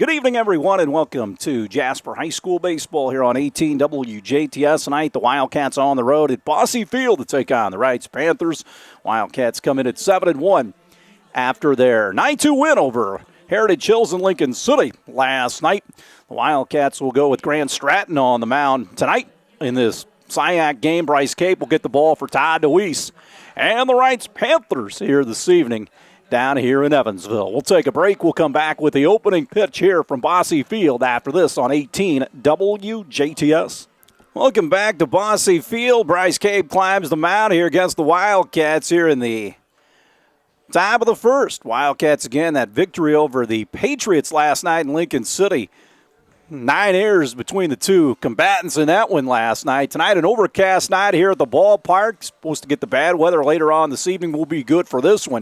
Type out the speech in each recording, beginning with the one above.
Good evening, everyone, and welcome to Jasper High School Baseball here on 18 WJTS. Tonight, the Wildcats on the road at Bosse Field to take on the Reitz Panthers. Wildcats come in at 7-1 after their 9-2 win over Heritage Hills and Lincoln City last night. The Wildcats will go with Grant Stratton on the mound tonight in this SIAC game. Bryce Cape will get the ball for Todd DeWeese. And the Reitz Panthers here this evening down here in Evansville. We'll take a break. We'll come back with the opening pitch here from Bosse Field after this on 18 WJTS. Welcome back to Bosse Field. Bryce Cape climbs the mound here against the Wildcats here in the top of the first. Wildcats again, that victory over the Patriots last night in Lincoln City. 9 errors between the two combatants in that one last night. Tonight, an overcast night here at the ballpark. Supposed to get the bad weather later on this evening. Will be good for this one.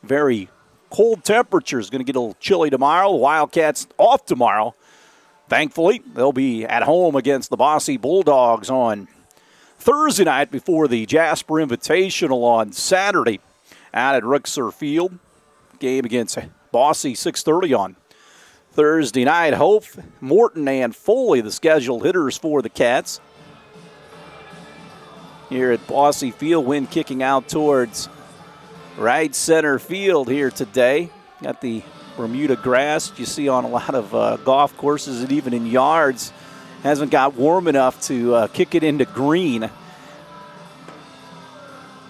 Very cold temperatures. Going to get a little chilly tomorrow. The Wildcats off tomorrow. Thankfully, they'll be at home against the Bosse Bulldogs on Thursday night before the Jasper Invitational on Saturday out at Rixer Field. Game against Bosse, 6:30 on Thursday night. Hope, Morton, and Foley, the scheduled hitters for the Cats. Here at Bosse Field, wind kicking out towards right center field here today. Got the Bermuda grass you see on a lot of golf courses and even in yards. Hasn't got warm enough to kick it into green.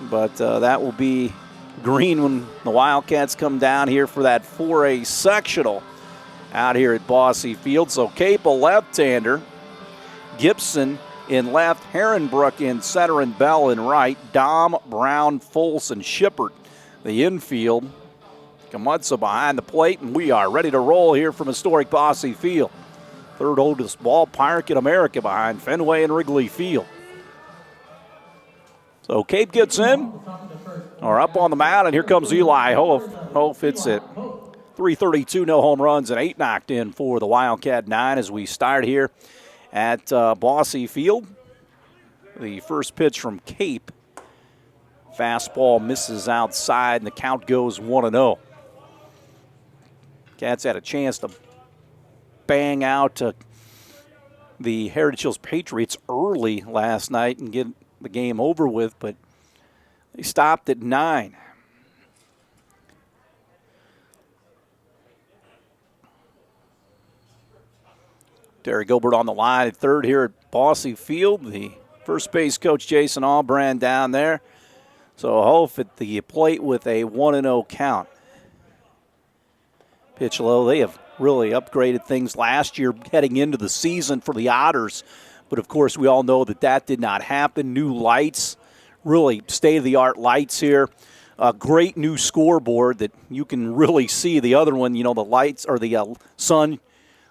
But that will be green when the Wildcats come down here for that 4A sectional out here at Bosse Field. So Cape, a left-hander. Gibson in left, Herrenbrook in center, and Bell in right. Dom, Brown, Folson, Shippert the infield. Kamutsa behind the plate, and we are ready to roll here from historic Bosse Field. Third oldest ballpark in America behind Fenway and Wrigley Field. So Cape gets in, or up on the mound, and here comes Eli Hof. Hof hits it. 332, no home runs, and 8 knocked in for the Wildcat 9 as we start here at Bosse Field. The first pitch from Cape. Fastball misses outside, and the count goes 1-0. Cats had a chance to bang out the Heritage Hills Patriots early last night and get the game over with, but they stopped at 9. Terry Gilbert on the line at third here at Bosse Field. The first base coach, Jason Albrand, down there. So Hof at the plate with a 1-0 count. Pitch low. They have really upgraded things last year heading into the season for the Otters. But, of course, we all know that did not happen. New lights, really state-of-the-art lights here. A great new scoreboard that you can really see. The other one, the lights or the sun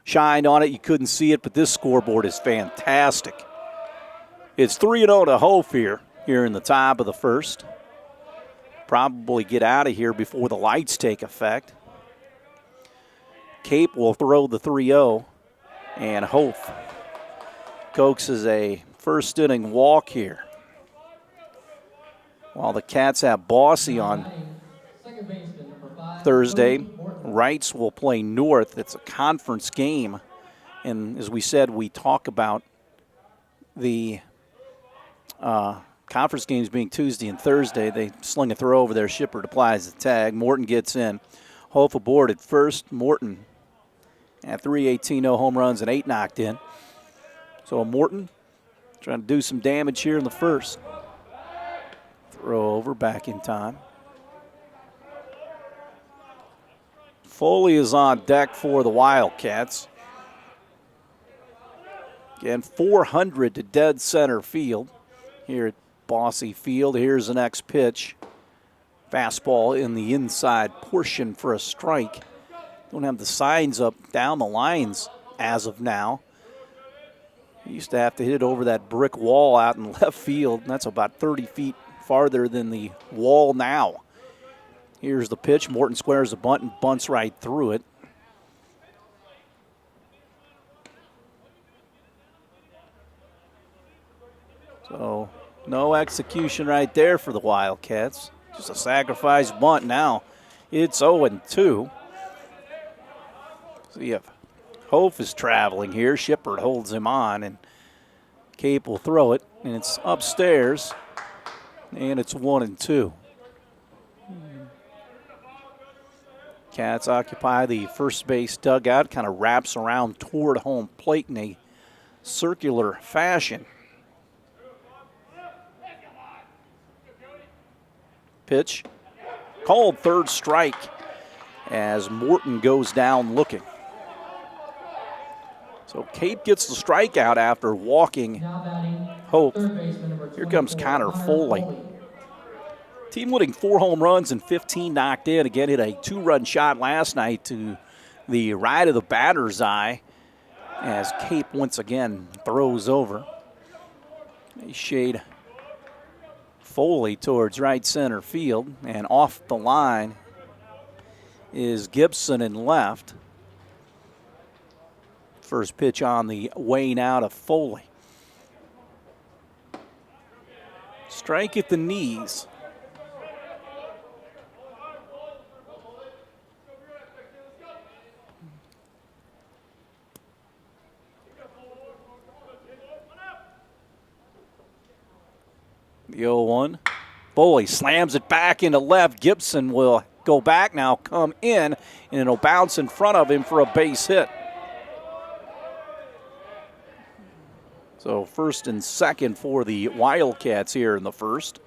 shined on it. You couldn't see it, but this scoreboard is fantastic. It's 3-0 to Hof here in the top of the first. Probably get out of here before the lights take effect. Cape will throw the 3-0, and Hof coaxes a first inning walk here. While the Cats have Bosse on Thursday, Reitz will play North. It's a conference game, and as we said, we talk about the conference games being Tuesday and Thursday. They sling a throw over there. Shippert applies the tag. Morton gets in. Hof aboard at first. Morton at 318, no home runs, and 8 knocked in. So Morton trying to do some damage here in the first. Throw over, back in time. Foley is on deck for the Wildcats. Again, 400 to dead center field here at Bosse Field. Here's the next pitch. Fastball in the inside portion for a strike. Don't have the signs up down the lines as of now. You used to have to hit it over that brick wall out in left field, and that's about 30 feet farther than the wall now. Here's the pitch. Morton squares the bunt and bunts right through it. So no execution right there for the Wildcats. Just a sacrifice bunt now. It's 0-2. So you have Hof is traveling here. Shippard holds him on, and Cape will throw it, and it's upstairs, and it's 1-2. Cats occupy the first base dugout, kind of wraps around toward home plate in a circular fashion. Pitch called, third strike as Morton goes down looking. So Cape gets the strikeout after walking Hope. Here comes Connor Foley. Team winning 4 home runs and 15 knocked in. Again, hit a 2-run shot last night to the right of the batter's eye as Cape once again throws over. They shade Foley towards right center field, and off the line is Gibson in left. First pitch on the way now to Foley. Strike at the knees. The 0-1. Foley slams it back into left. Gibson will go back now, come in, and it'll bounce in front of him for a base hit. So first and second for the Wildcats here in the first.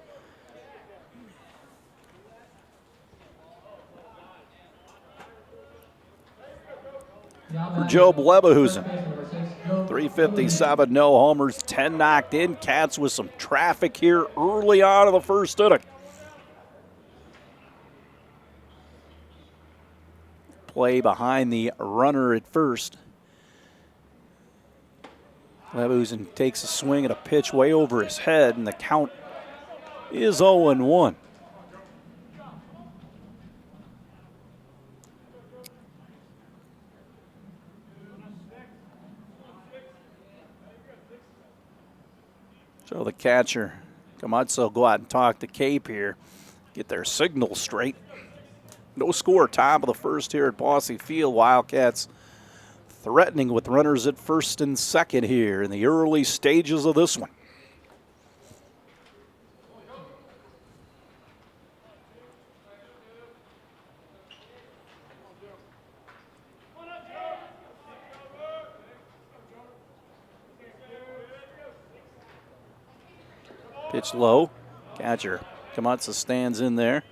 For Job Leverhusen, 357, no homers, 10 knocked in. Cats with some traffic here early on in the first inning. Play behind the runner at first. Leverhusen takes a swing at a pitch way over his head, and the count is 0-1. So the catcher, Kamatsu, will go out and talk to Cape here, get their signal straight. No score, top of the first here at Bosse Field. Wildcats threatening with runners at first and second here in the early stages of this one. Pitch low. Catcher Kamatsu stands in there.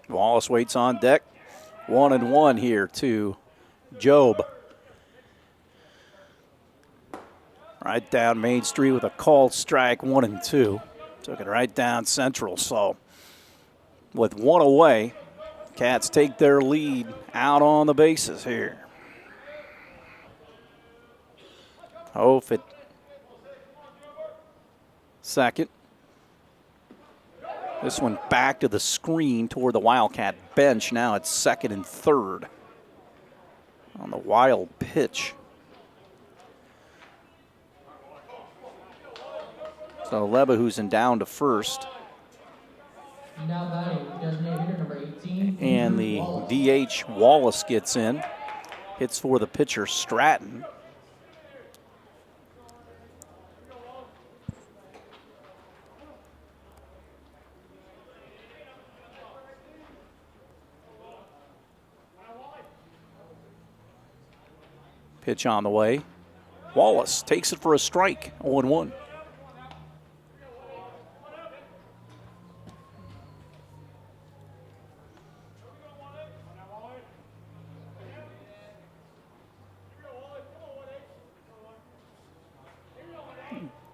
Wallace waits on deck. 1-1 here to Job. Right down Main Street with a called strike, 1-2. Took it right down central. So with one away, Cats take their lead out on the bases here. Hof at second. This one back to the screen toward the Wildcat bench. Now it's second and third on the wild pitch. So Leverhusen down to first. Now batting, designated hitter number 18. And the DH Wallace gets in. Hits for the pitcher Stratton. Pitch on the way. Wallace takes it for a strike, 0-1.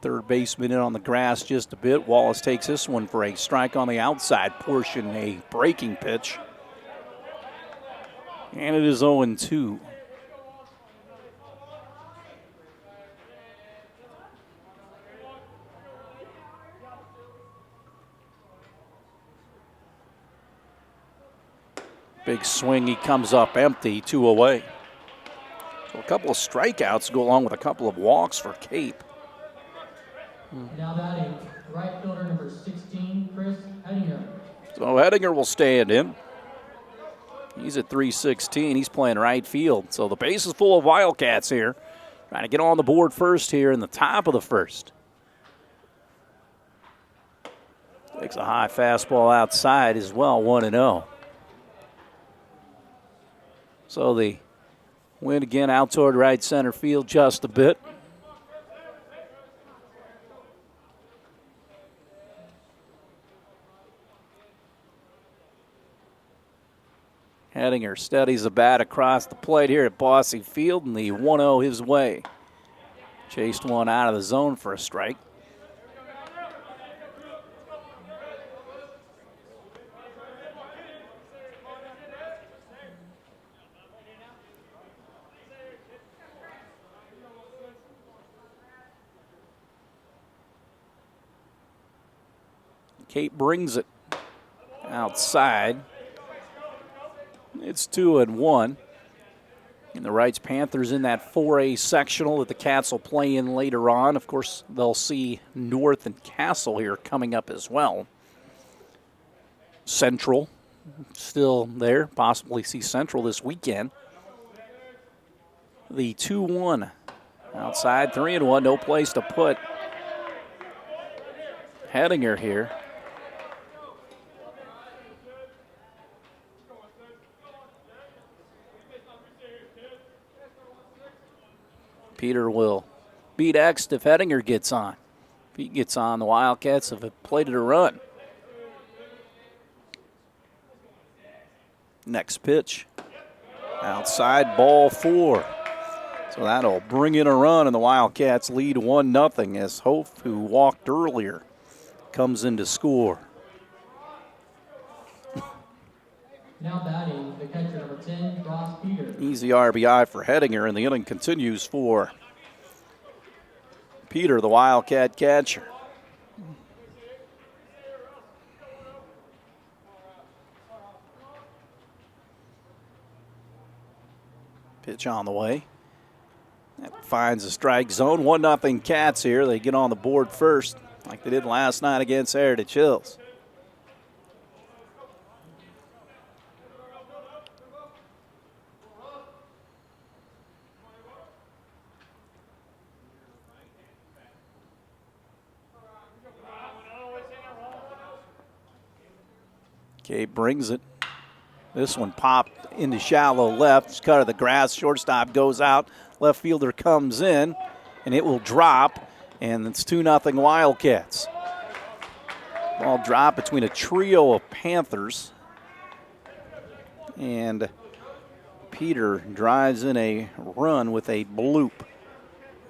Third baseman in on the grass just a bit. Wallace takes this one for a strike on the outside portion, a breaking pitch. And it is 0-2. Big swing, he comes up empty, 2 away. So a couple of strikeouts go along with a couple of walks for Cape. Now batting, right fielder number 16, Chris Hedinger. So Hedinger will stand in. He's at 316. He's playing right field. So the base is full of Wildcats here. Trying to get on the board first here in the top of the first. Takes a high fastball outside as well, 1-0. So the wind again out toward right center field just a bit. Hedinger steadies the bat across the plate here at Bossy Field, and the 1-0 his way. Chased one out of the zone for a strike. Cape brings it outside. It's 2-1. And the Reitz Panthers in that 4A sectional that the Cats will play in later on. Of course, they'll see North and Castle here coming up as well. Central still there. Possibly see Central this weekend. The 2-1 outside, 3-1, no place to put Hedinger here. Peter will beat X if Hedinger gets on. If he gets on, the Wildcats have played it a run. Next pitch. Outside, ball 4. So that'll bring in a run, and the Wildcats lead 1-0 as Hof, who walked earlier, comes in to score. Now batting, the catcher number 10, Ross Peter. Easy RBI for Hedinger, and the inning continues for Peter, the Wildcat catcher. Pitch on the way. That finds the strike zone. 1-0 Cats here. They get on the board first, like they did last night against Heritage Hills. Cape brings it. This one popped into shallow left. Cut of the grass. Shortstop goes out. Left fielder comes in, and it will drop, and it's 2-0 Wildcats. Ball drop between a trio of Panthers, and Peter drives in a run with a bloop.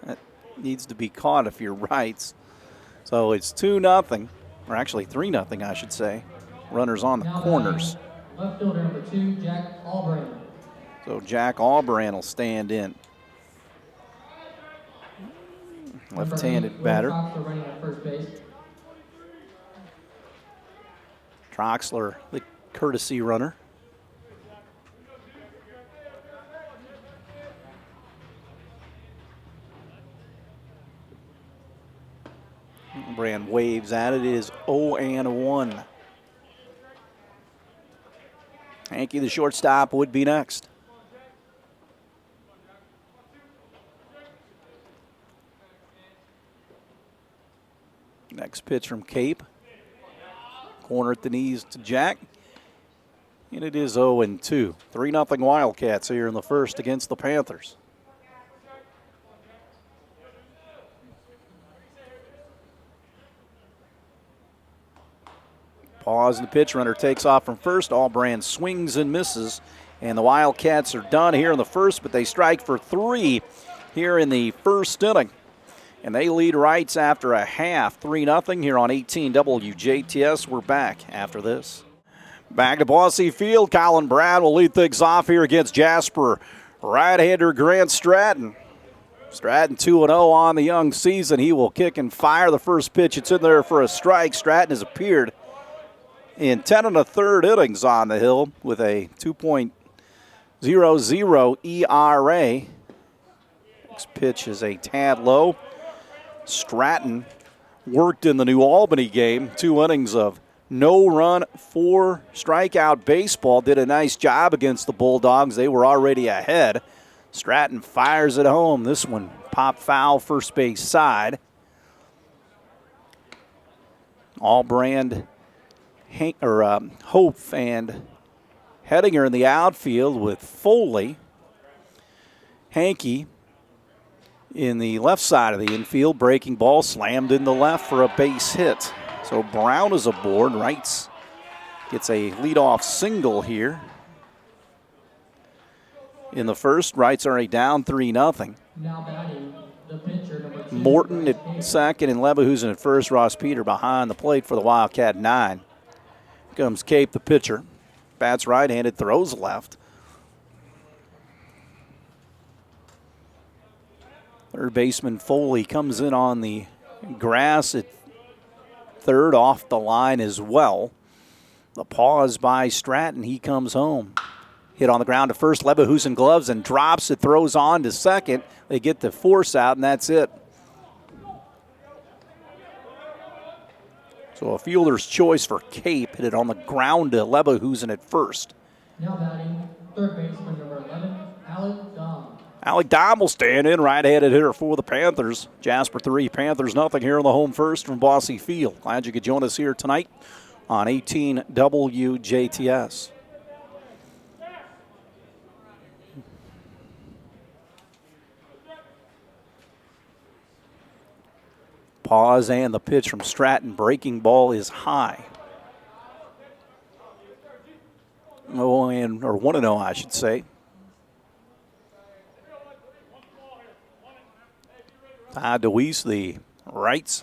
That needs to be caught if you're Reitz. So it's 2-0, or actually 3-0, I should say. Runners on the corners. Left fielder number 2, Jack Albrand. So Jack Albrand will stand in. Left-handed batter. Running at first base. Troxler, the courtesy runner. Brand waves at it. It is 0-1. Hankey, the shortstop, would be next. Next pitch from Cape. Corner at the knees to Jack. And it is 0-2. 3-0 Wildcats here in the first against the Panthers. Pause, and the pitch runner takes off from first. Albrand swings and misses. And the Wildcats are done here in the first, but they strike for 3 here in the first inning. And they lead Reitz after a half, 3-0 here on 18 WJTS. We're back after this. Back to Bossy Field. Colin Brad will lead things off here against Jasper. Right-hander Grant Stratton. Stratton 2-0 on the young season. He will kick and fire the first pitch. It's in there for a strike. Stratton has appeared in 10 1/3 innings on the hill with a 2.00 ERA. Next pitch is a tad low. Stratton worked in the New Albany game. 2 innings of no run, 4 strikeout baseball. Did a nice job against the Bulldogs. They were already ahead. Stratton fires it home. This one popped foul, first base side. Allbrand, Hope and Hedinger in the outfield with Foley. Hankey in the left side of the infield. Breaking ball slammed in the left for a base hit. So Brown is aboard. Reitz gets a leadoff single here. In the first, Reitz already down 3-0. Now batting, the pitcher, number 2. Morton at second and Leverhusen at first. Ross Peter behind the plate for the Wildcat 9. Comes Cape, the pitcher. Bats right-handed, throws left. Third baseman Foley comes in on the grass at third, off the line as well. The pause by Stratton, he comes home. Hit on the ground to first, Leverhusen gloves and drops it, throws on to second. They get the force out, and that's it. So a fielder's choice for Cape, hit it on the ground to Leverhusen at first. Now batting, third baseman number 11, Alec Dom. Alec Dom will stand in, right-handed hitter for the Panthers. Jasper 3, Panthers nothing here in the home first from Bosse Field. Glad you could join us here tonight on 18 WJTS. Pause and the pitch from Stratton. Breaking ball is high. 1-0, I should say. Todd DeWeese, the Reitz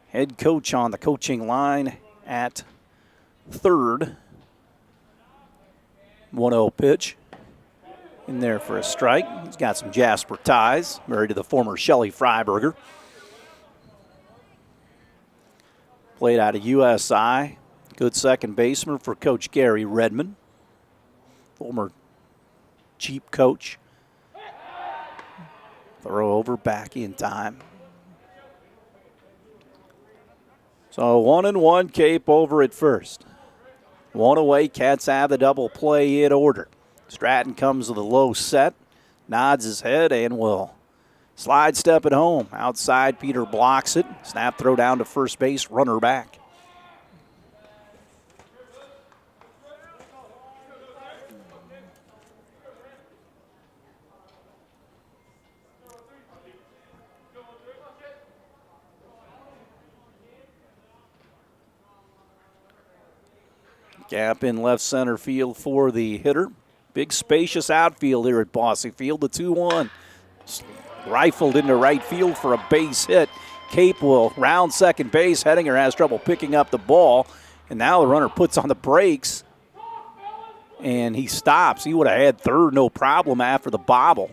head coach on the coaching line at third. 1-0 pitch. In there for a strike. He's got some Jasper ties. Married to the former Shelley Freiberger. Played out of USI. Good second baseman for Coach Gary Redmond. Former Jeep coach. Throw over back in time. So 1-1, Cape over at first. 1 away, Cats have the double play in order. Stratton comes with a low set, nods his head, and will slide step it home. Outside, Peter blocks it. Snap throw down to first base, runner back. Gap in left center field for the hitter. Big spacious outfield here at Bosse Field. The 2-1. Rifled into right field for a base hit. Cape will round second base. Hedinger has trouble picking up the ball. And now the runner puts on the brakes. And he stops. He would have had third no problem after the bobble.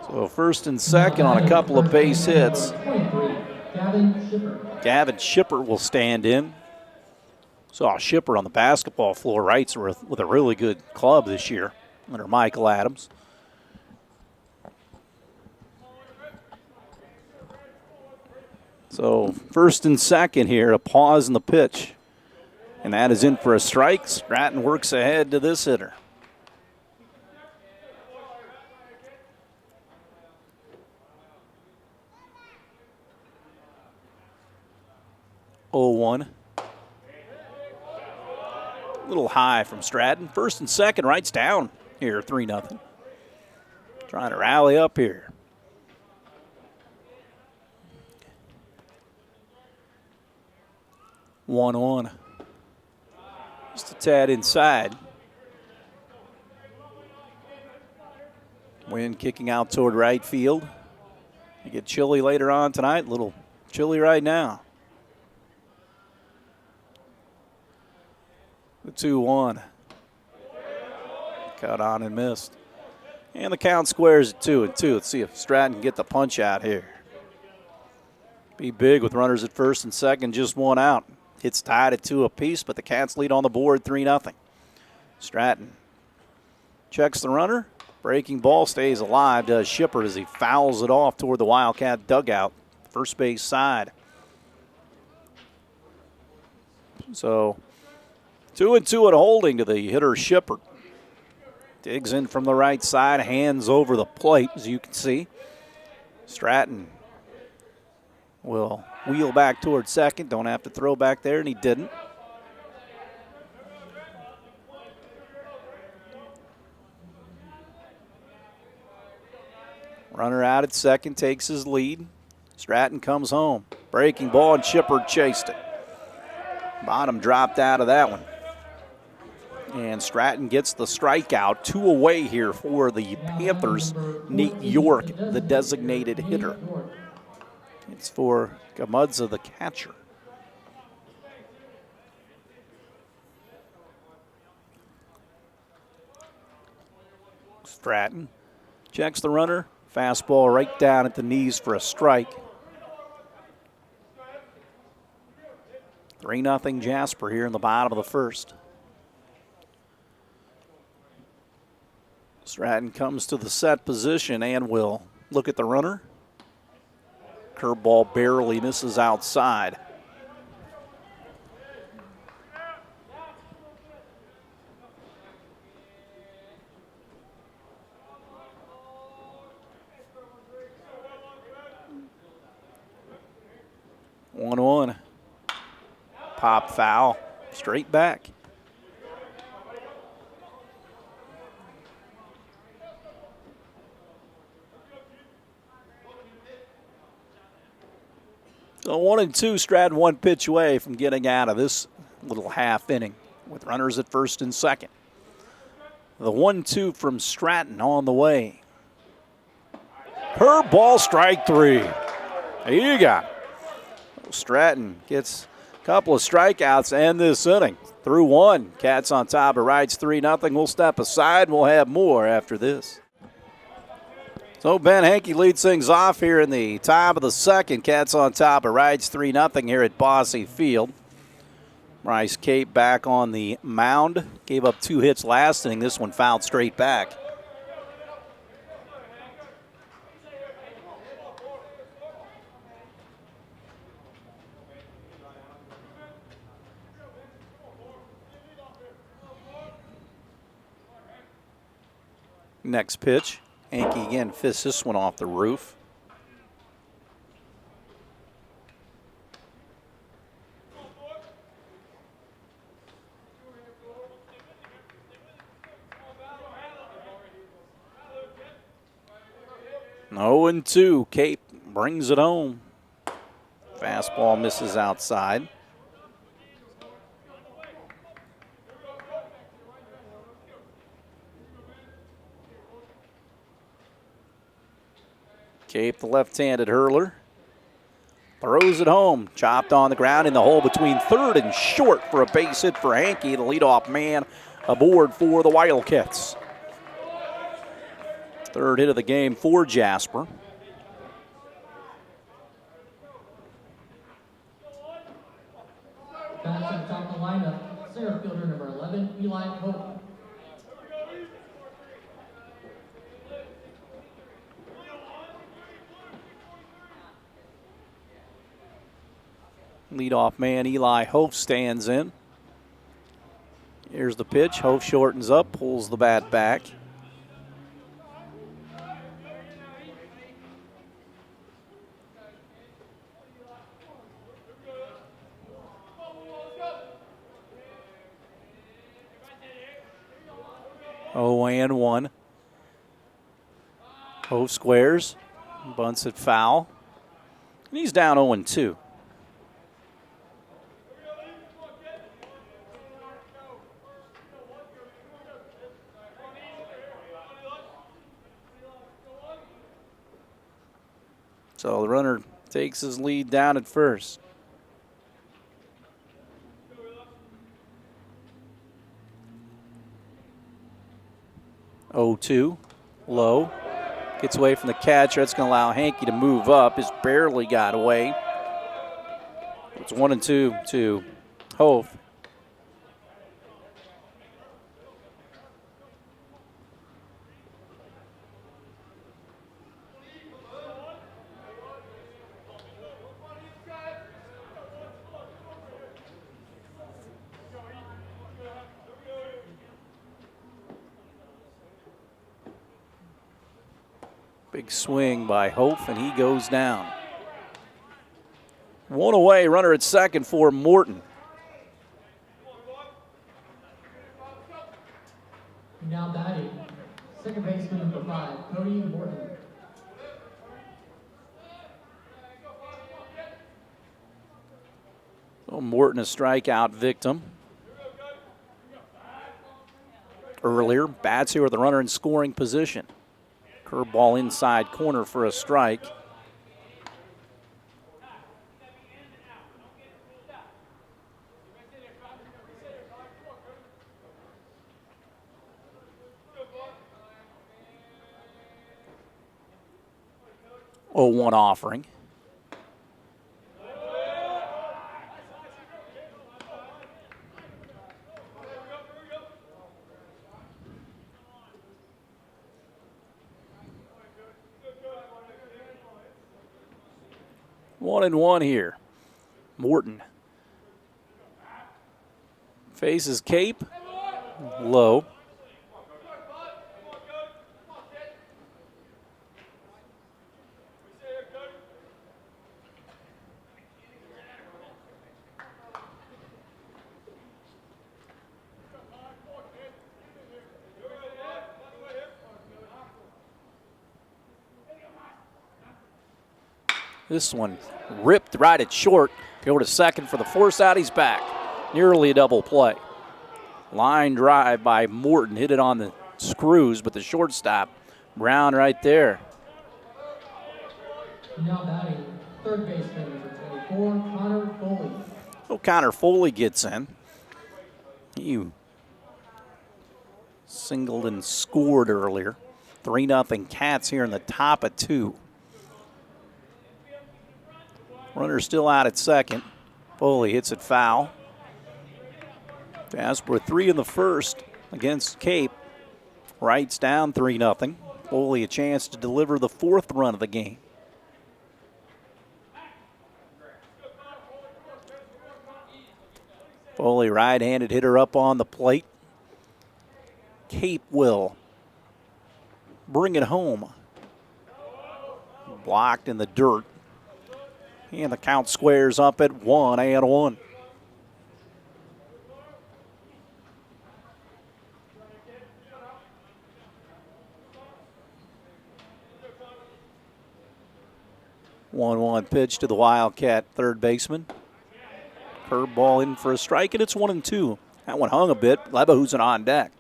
So first and second on a couple of base hits. Gavin Shipper will stand in. Saw Shipper on the basketball floor. Reitz with a really good club this year under Michael Adams. So first and second here, a pause in the pitch. And that is in for a strike. Stratton works ahead to this hitter. A little high from Stratton. First and second, Reitz down here, 3-0. Trying to rally up here. One. Just a tad inside. Wind kicking out toward right field. You get chilly later on tonight. A little chilly right now. The 2-1. Cut on and missed. And the count squares at 2-2. Let's see if Stratton can get the punch out here. Be big with runners at first and second, just one out. It's tied at 2 apiece, but the Cats lead on the board 3-0. Stratton checks the runner. Breaking ball stays alive, does Shipper as he fouls it off toward the Wildcat dugout, first base side. So 2-2 at holding to the hitter Shipper. Digs in from the right side, hands over the plate, as you can see. Stratton will wheel back towards second. Don't have to throw back there, and he didn't. Runner out at second, takes his lead. Stratton comes home. Breaking ball, and Shipper chased it. Bottom dropped out of that one. And Stratton gets the strikeout. 2 away here for the Panthers. Nate York, the designated hitter. It's for Gamudza, the catcher. Stratton checks the runner. Fastball right down at the knees for a strike. 3-0 Jasper here in the bottom of the first. Stratton comes to the set position and will look at the runner. Curveball barely misses outside. One. Pop foul, straight back. So 1-2, Stratton 1 pitch away from getting out of this little half inning with runners at first and second. The 1-2 from Stratton on the way. Curveball, strike 3. There you got it. Stratton gets a couple of strikeouts and this inning. Through 1. Cats on top of Reitz 3-0. We'll step aside. We'll have more after this. So Ben Hankey leads things off here in the top of the second. Cats on top of Reitz 3-0 here at Bosse Field. Bryce Cape back on the mound. Gave up 2 hits last inning. This one fouled straight back. Next pitch. Hankey again fists this one off the roof. Oh, 0-2. Cape brings it home. Fastball misses outside. Cape, the left-handed hurler, throws it home. Chopped on the ground in the hole between third and short for a base hit for Hankey, the leadoff man aboard for the Wildcats. Third hit of the game for Jasper. Back to the top of the lineup, center fielder number 11, Eli Hope. Leadoff man Eli Hope stands in. Here's the pitch. Hope shortens up, pulls the bat back. Oh, and 1. Hope squares, bunts it foul. And he's down 0-2. So the runner takes his lead down at first. Oh, 2, low. Gets away from the catcher. That's going to allow Hankey to move up. Has barely got away. It's 1-2 to Hove. Big swing by Hope, and he goes down. One away, runner at second for Morton. Now batting, second baseman number 5, Cody Morton. Oh, Morton, a strikeout victim. Earlier, bats here with the runner in scoring position. Curveball inside corner for a strike. Oh, one offering. One and one here. Morton faces Cape. Low. This one ripped right at short. Go to second for the force out. He's back. Nearly a double play. Line drive by Morton. Hit it on the screws, but the shortstop, Brown, right there. Now batting, third baseman number 24, Connor Foley. Oh, Connor Foley gets in. He singled and scored earlier. 3-0 Cats here in the top of 2. Runner still out at second. Foley hits it foul. Jasper 3 in the first against Cape. Reitz down 3-0. Foley a chance to deliver the 4th run of the game. Foley right-handed hitter up on the plate. Cape will bring it home. Blocked in the dirt. And the count squares up at 1-1. One pitch to the Wildcat third baseman. Curveball in for a strike, and it's 1-2. That one hung a bit. Lebahusen on deck.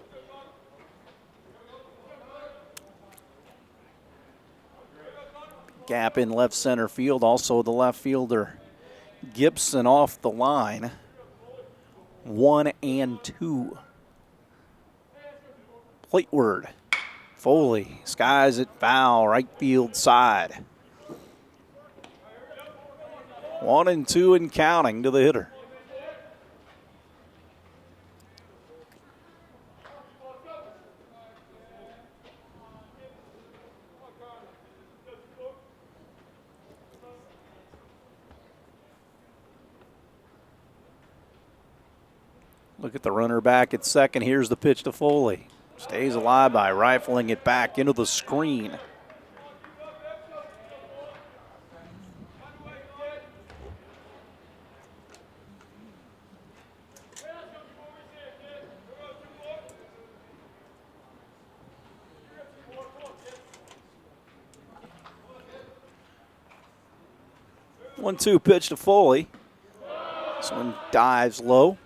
Gap in left center field. Also the left fielder Gibson off the line. 1-2. Plateward. Foley skies it foul, right field side. 1-2 and counting to the hitter. Look at the runner back at second. Here's the pitch to Foley. Stays alive by rifling it back into the screen. One-two pitch to Foley. This one dives low.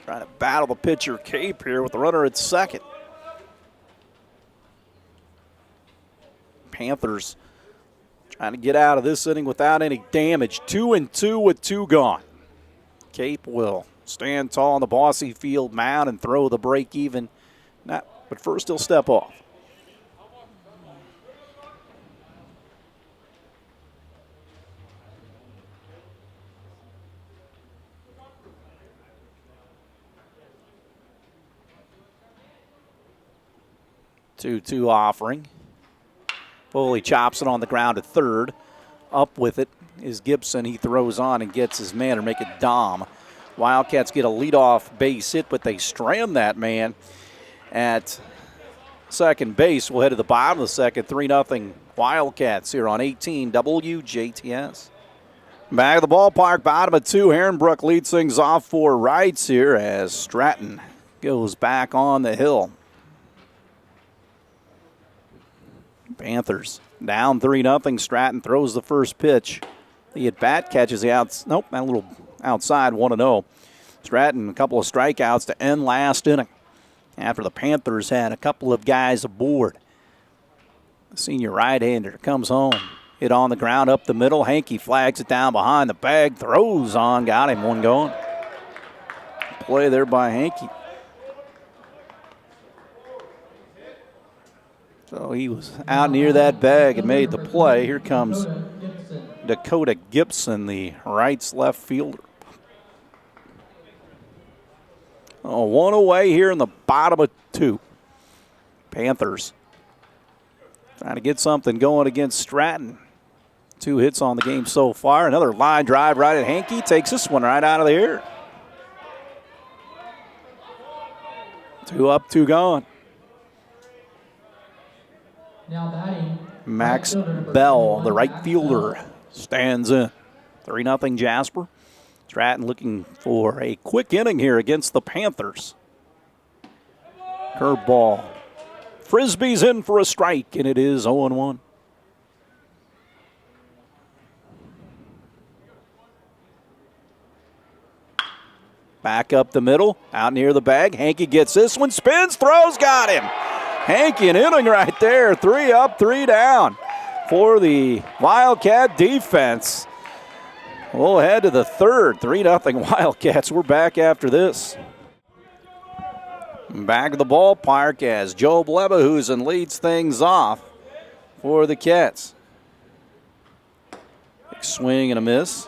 Trying to battle the pitcher Cape here with the runner at second. Panthers trying to get out of this inning without any damage. 2-2 with 2 gone. Cape will stand tall on the Bossy Field mound and throw the break even. But first he'll step off. 2-2 offering. Foley chops it on the ground at third. Up with it is Gibson. He throws on and gets his man to make it Dom. Wildcats get a leadoff base hit, but they strand that man at second base. We'll head to the bottom of the second. 3-0 Wildcats here on 18 WJTS. Back of the ballpark, bottom of 2. Herrenbrook leads things off for Reitz here as Stratton goes back on the hill. Panthers down 3-0. Stratton throws the first pitch. The at-bat catches the outs. Nope, a little outside, 1-0. Stratton, a couple of strikeouts to end last inning after the Panthers had a couple of guys aboard. The senior right-hander comes home. Hit on the ground up the middle. Hankey flags it down behind the bag. Throws on. Got him. One going. Play there by Hankey. So he was out near that bag and made the play. Here comes Dakota Gibson, the Reitz left fielder. Oh, one away here in the bottom of 2. Panthers trying to get something going against Stratton. 2 hits on the game so far. Another line drive right at Hankey. Takes this one right out of the air. 2 up, 2 gone. Now batting, Max Bell, the right fielder, stands in. 3-0 Jasper. Stratton looking for a quick inning here against the Panthers. Curveball. Frisbee's in for a strike, and it is 0-1. Back up the middle, out near the bag. Hankey gets this one, spins, throws, got him. Hankey, an inning right there. 3 up, 3 down for the Wildcat defense. We'll head to the third. 3-0 Wildcats. We're back after this. Back of the ballpark as Joe Blebehusen leads things off for the Cats. Big swing and a miss.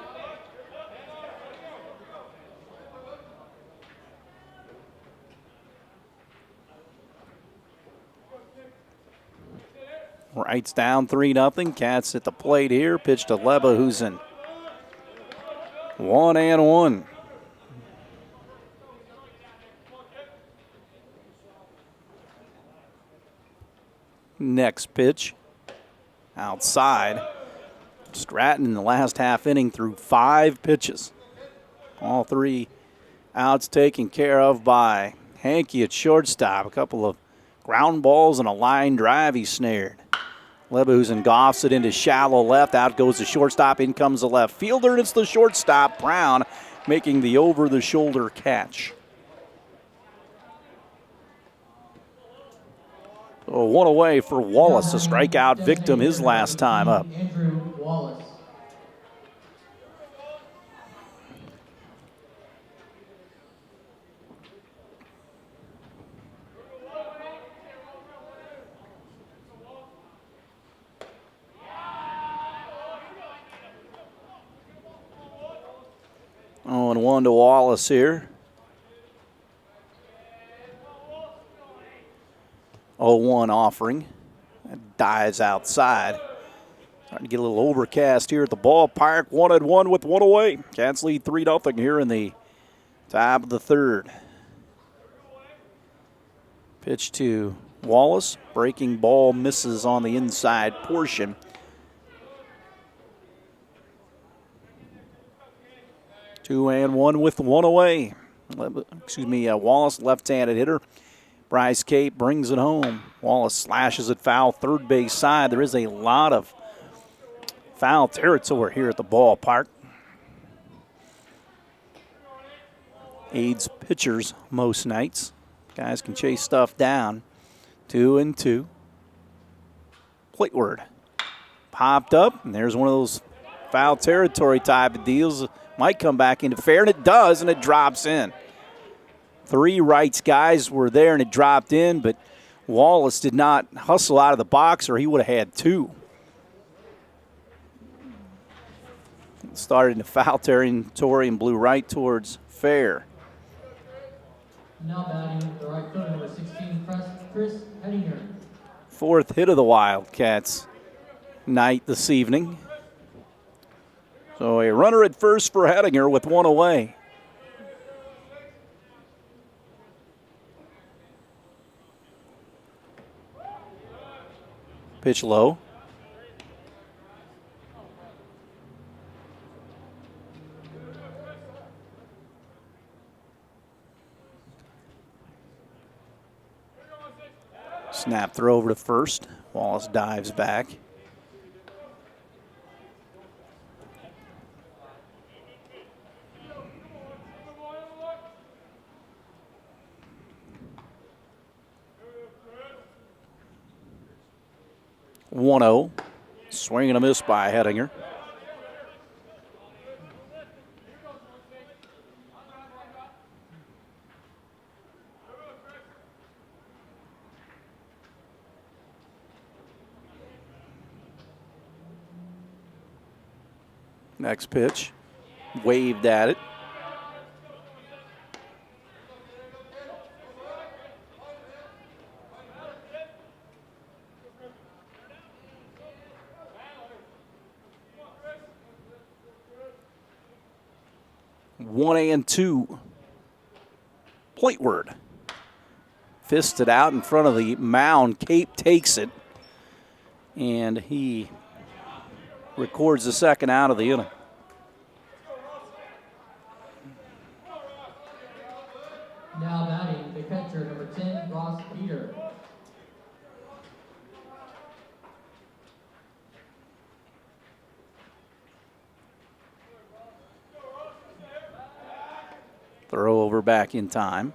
Reitz down 3-0. Cats at the plate here. Pitch to Lebehusen. 1-1. Next pitch. Outside. Stratton in the last half inning threw 5 pitches. All 3 outs taken care of by Hankey at shortstop. A couple of ground balls and a line drive he snared. Lebehusen goffs it into shallow left. Out goes the shortstop. In comes the left fielder, and it's the shortstop, Brown, making the over-the-shoulder catch. So 1 away for Wallace, a strikeout victim his last time up. Andrew Wallace. Oh, and 1 to Wallace here. 0-1 offering. That dives outside. Starting to get a little overcast here at the ballpark. 1-1 with 1 away. Cats lead 3-0 here in the top of the third. Pitch to Wallace. Breaking ball misses on the inside portion. Two and one with 1 away. Wallace, left-handed hitter. Bryce Cape brings it home. Wallace slashes it foul, third base side. There is a lot of foul territory here at the ballpark. Aids pitchers most nights. Guys can chase stuff down. 2-2. Plateward popped up, and there's one of those foul territory type of deals. Might come back into fair, and it does, and it drops in. 3 Reitz guys were there, and it dropped in, but Wallace did not hustle out of the box, or he would have had 2. It started in the foul territory and blew right towards fair. Now batting the right fielder, number 16, Chris Hedinger. Fourth hit of the Wildcats night this evening. So a runner at first for Hettinger with one away. Pitch low. Snap throw over to first. Wallace dives back. One-0. Swing and a miss by Hettinger. Next pitch. Waved at it. One and two. Plateward. Fisted out in front of the mound. Cape takes it. And he records the second out of the inning. Now batting, the catcher, number 10, Ross Peter. Throw over back in time.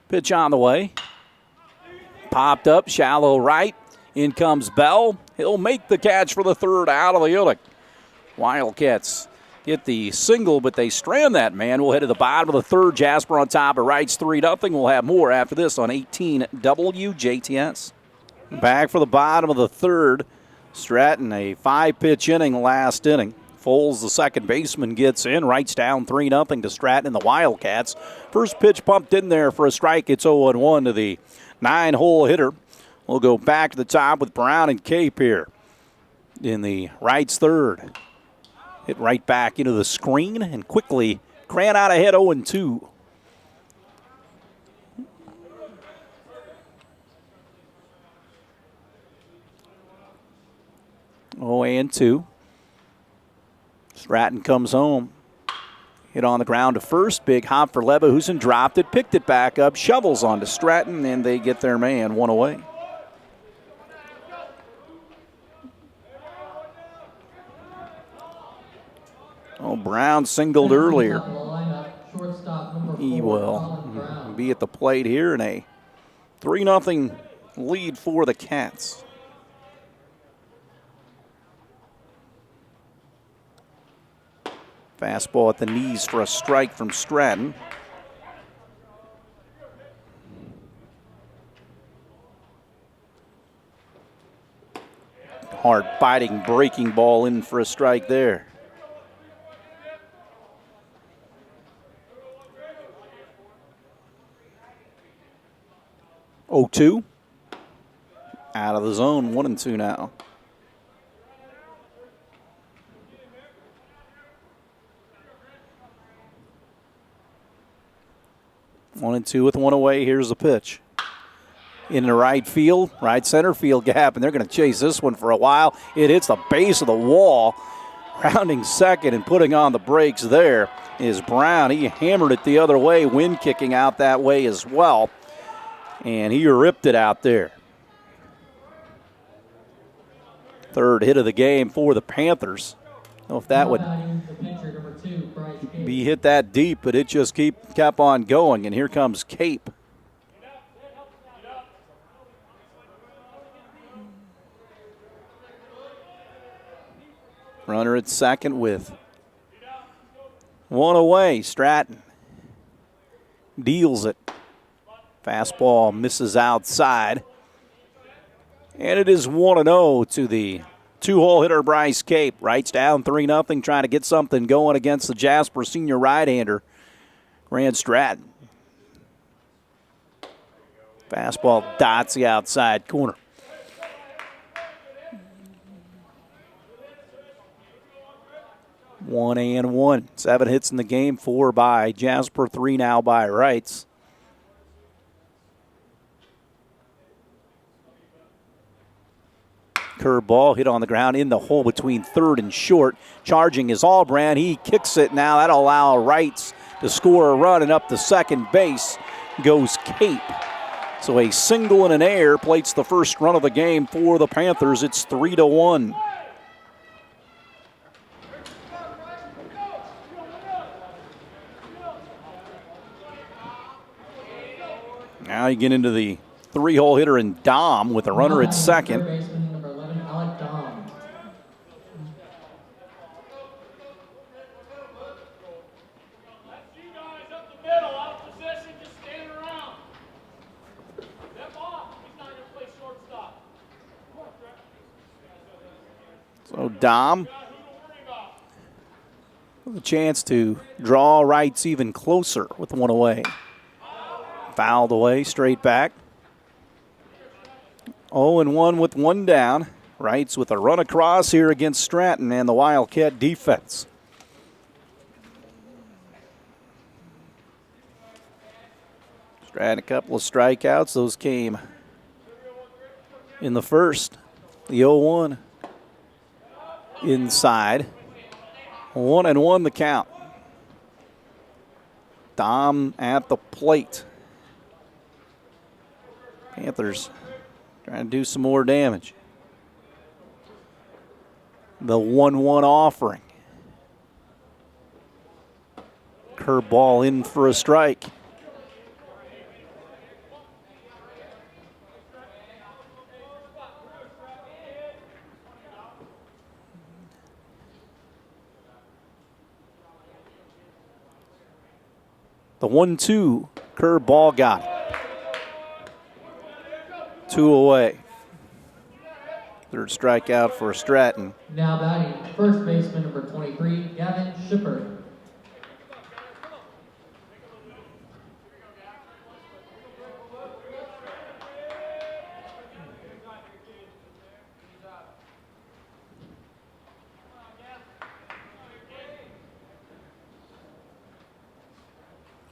Pitch on the way. Popped up, shallow right. In comes Bell. He'll make the catch for the third out of the inning. Wildcats get the single, but they strand that man. We'll head to the bottom of the third. Jasper on top of Reitz 3-0. We'll have more after this on 18 WJTS. Back for the bottom of the third. Stratton, a 5-pitch inning last inning. Foles, the second baseman, gets in. Reitz down 3-0 to Stratton and the Wildcats. First pitch pumped in there for a strike. It's 0-1 to the 9-hole hitter. We'll go back to the top with Brown and Cape here in the Reitz third. Hit right back into the screen and quickly ran out ahead 0-2. Away and 2. Stratton comes home. Hit on the ground to first. Big hop for Leverhusen. Dropped it, picked it back up, shovels onto Stratton, and they get their man one away. Oh, Brown singled earlier. He will be at the plate here in a 3-0 lead for the Cats. Fastball at the knees for a strike from Stratton. Hard biting breaking ball in for a strike there. Oh, 2. Out of the zone, 1-2 now. 1-2 with one away. Here's the pitch. In the right field, right center field gap, and they're going to chase this one for a while. It hits the base of the wall. Rounding second and putting on the brakes there is Brown. He hammered it the other way, wind kicking out that way as well. And he ripped it out there. Third hit of the game for the Panthers. I don't know if that would be hit that deep, but it just kept on going. And here comes Cape. Runner at second with one away. Stratton deals it. Fastball misses outside. And it is 1-0 to the 2-hole hitter Bryce Cape. Reitz down 3-0, trying to get something going against the Jasper senior right-hander, Grant Stratton. Fastball dots the outside corner. One and one. 7 hits in the game, 4 by Jasper, 3 now by Reitz. Curveball hit on the ground in the hole between third and short. Charging is Albrand. He kicks it now. That'll allow Reitz to score a run, and up to second base goes Cape. So a single and an error plates the first run of the game for the Panthers. It's 3-1. Now you get into the 3-hole hitter in Dom with a runner at second. Third baseman, number 11, Alec Dom. So Dom with a chance to draw Reitz even closer with one away. Fouled away, straight back. 0-1 with one down. Reitz with a run across here against Stratton and the Wildcat defense. Stratton a couple of strikeouts. Those came in the first. The 0-1 inside. 1-1 the count. Dom at the plate. Panthers trying to do some more damage. The 1-1 offering. Curveball in for a strike. The 1-2 curveball got it. 2 away. Third strikeout for Stratton. Now batting, first baseman, number 23, Gavin Shipper.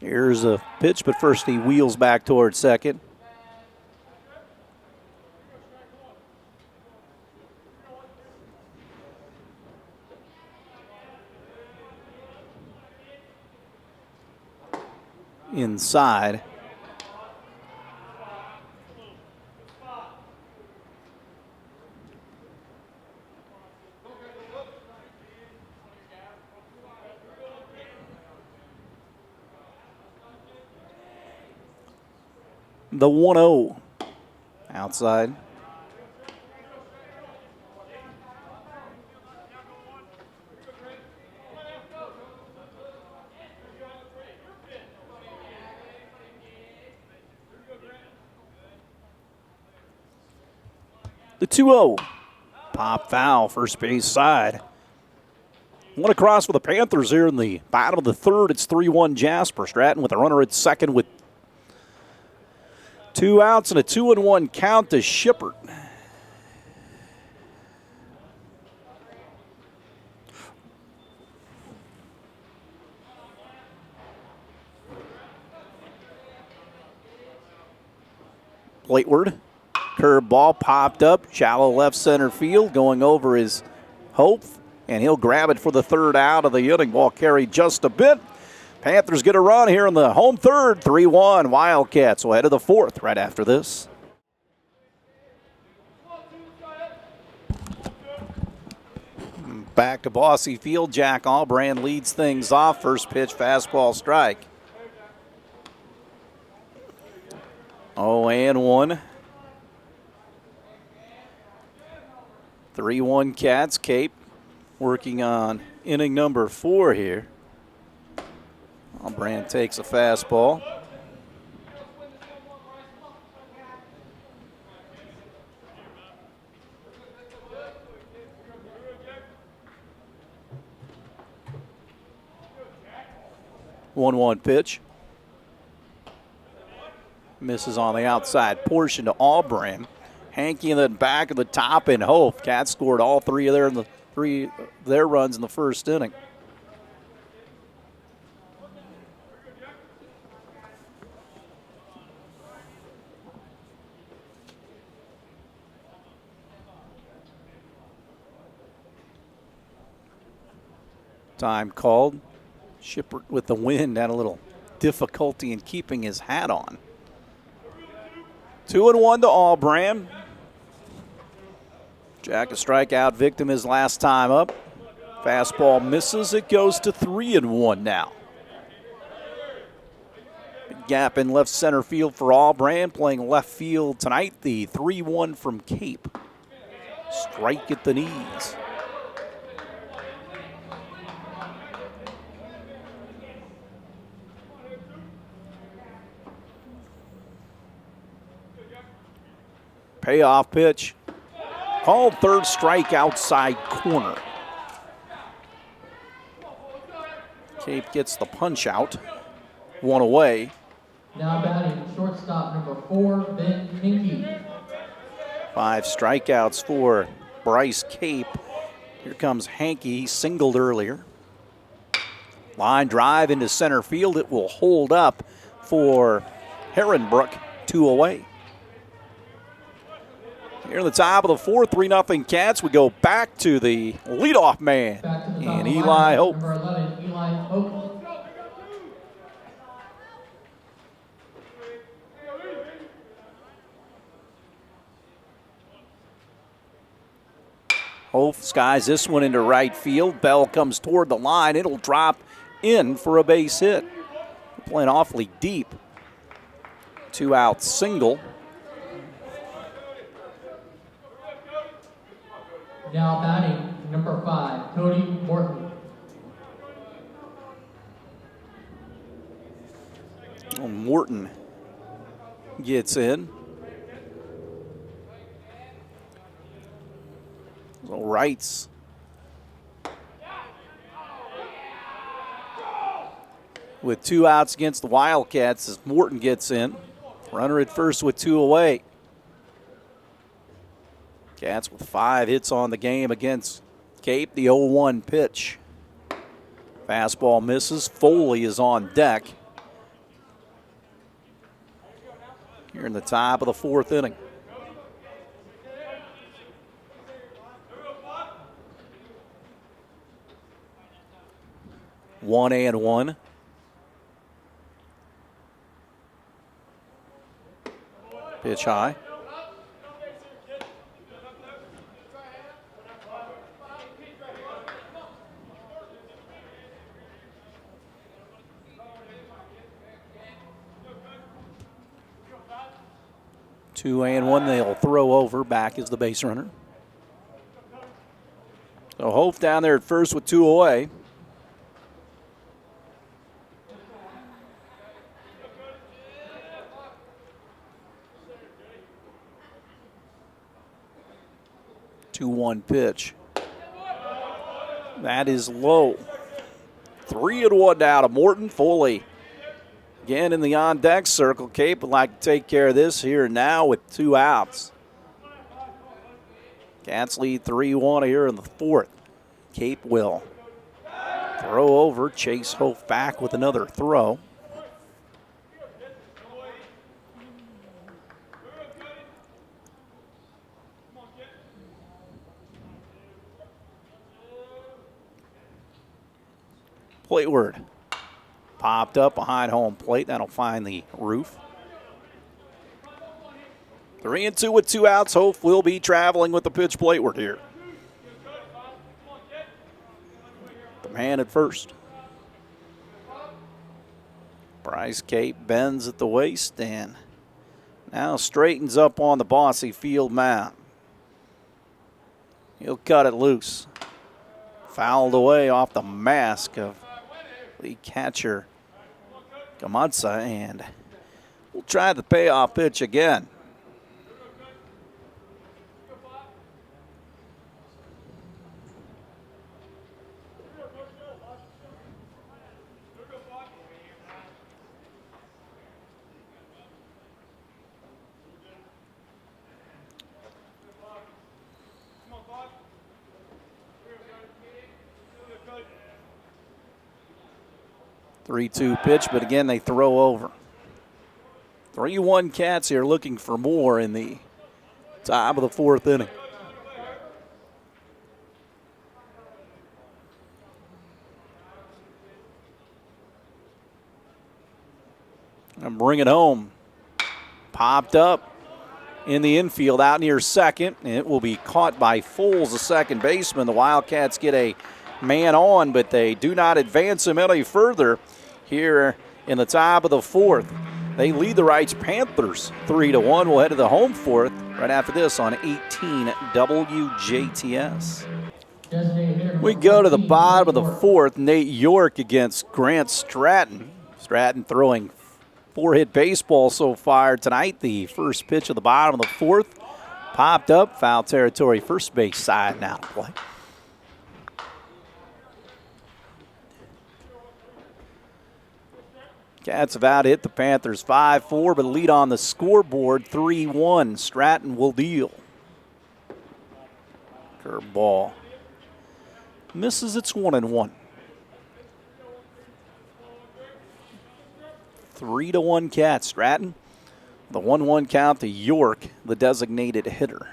Here's a pitch, but first he wheels back towards second. Inside. The 1-0 outside. The 2-0. Pop foul, first base side. One across for the Panthers here in the bottom of the third. It's 3-1 Jasper. Stratton with a runner at second with 2 outs and a 2-1 count to Shippert. Plateward. Curveball popped up, shallow left center field, going over his Hope, and he'll grab it for the third out of the inning. Ball carried just a bit. Panthers get a run here in the home third, 3-1. Wildcats will head to the fourth right after this. Back to Bossy Field. Jack Albrand leads things off. First pitch, fastball strike. 0-1. 3-1 Cats. Cape working on inning number 4 here. Albrand takes a fastball. 1-1 pitch. Misses on the outside portion to Auburn. Hankey in the back of the top and Hope. Cats scored all three of their runs in the first inning. Time called. Shipper with the wind had a little difficulty in keeping his hat on. 2-1 to Auburn. Jack a strikeout victim his last time up. Fastball misses. It goes to 3-1 now. Big gap in left center field for Auburn. Playing left field tonight, the 3-1 from Cape. Strike at the knees. Payoff pitch. Called third strike outside corner. Cape gets the punch out. One away. Now batting shortstop number 4, Ben Hinkie. 5 strikeouts for Bryce Cape. Here comes Hankey. He singled earlier. Line drive into center field. It will hold up for Herrenbrook. 2 away. Here in the top of the 4th, 3-0 Cats. We go back to the leadoff man, and Eli Hope. Number 11, Eli Hope. Hope skies this one into right field. Bell comes toward the line. It'll drop in for a base hit. Playing awfully deep. 2-out single. Now batting number 5, Cody Morton. Morton gets in. So Reitz. With 2 outs against the Wildcats as Morton gets in. Runner at first with 2 away. Cats with 5 hits on the game against Cape. The 0-1 pitch. Fastball misses. Foley is on deck. Here in the top of the 4th inning. One and one. Pitch high. Two and one, they'll throw over. Back is the base runner. So Hope down there at first with 2 away. Two-one pitch. That is low. 3-1 now to Morton. Foley again in the on-deck circle. Cape would like to take care of this here and now with 2 outs. Cats lead 3-1 here in the 4th. Cape will throw over. Chase Hope back with another throw. Plateward popped up behind home plate. That'll find the roof. 3-2 with 2 outs. Hope will be traveling with the pitch. Plateward here. The man at first. Bryce Cape bends at the waist and now straightens up on the Bossy Field mound. He'll cut it loose. Fouled away off the mask of the catcher, Gamatza, and we'll try the payoff pitch again. 3-2 pitch, but again, they throw over. 3-1 Cats here looking for more in the top of the fourth inning. And bring it home. Popped up in the infield out near second, and it will be caught by Foles, the second baseman. The Wildcats get a man on, but they do not advance him any further here in the top of the fourth. They lead the Reitz Panthers 3-1. We'll head to the home fourth right after this on 18 WJTS. We go to the bottom of the fourth. Nate York against Grant Stratton. Stratton throwing 4-hit baseball so far tonight. The first pitch of the bottom of the fourth popped up. Foul territory, first base side now to play. Cats have out hit the Panthers 5-4, but lead on the scoreboard 3-1. Stratton will deal. Curveball. Misses, it's 1-1. 3-1 Cats. Stratton, the 1-1 count to York, the designated hitter.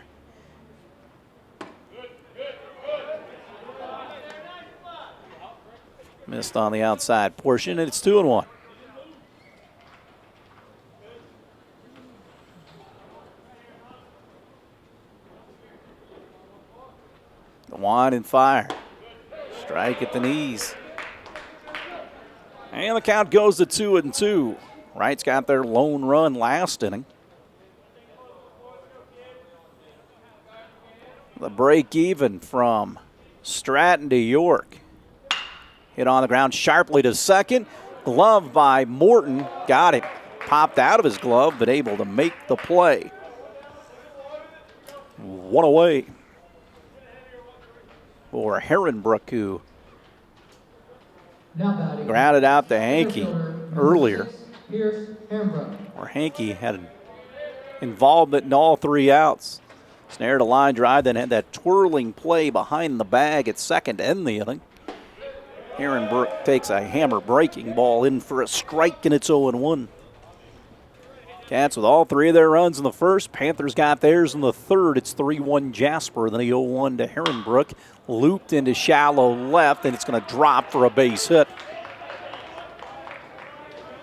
Missed on the outside portion, and it's 2-1. The wind and fire. Strike at the knees. And the count goes to 2-2. Wright's got their lone run last inning. The break even from Stratton to York. Hit on the ground sharply to second. Glove by Morton. Got it. Popped out of his glove, but able to make the play. One away for Herrenbrook, who grounded out to Hankey earlier. Where Hankey had an involvement in all three outs. Snared a line drive, then had that twirling play behind the bag at second to end the inning. Herrenbrook takes a hammer breaking ball in for a strike, and it's 0-1. Cats with all three of their runs in the first. Panthers got theirs in the third. It's 3-1 Jasper, then a 0-1 to Herrenbrook. Looped into shallow left, and it's going to drop for a base hit.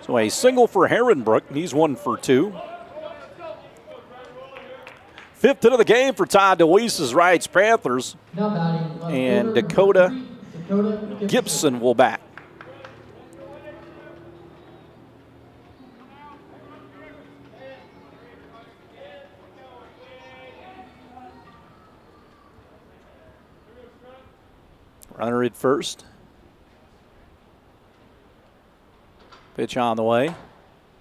So a single for Herrenbrook. He's 1 for 2. Fifth hit of the game for Todd DeWeese's Reitz Panthers. And Dakota Gibson will bat. Runner at first. Pitch on the way.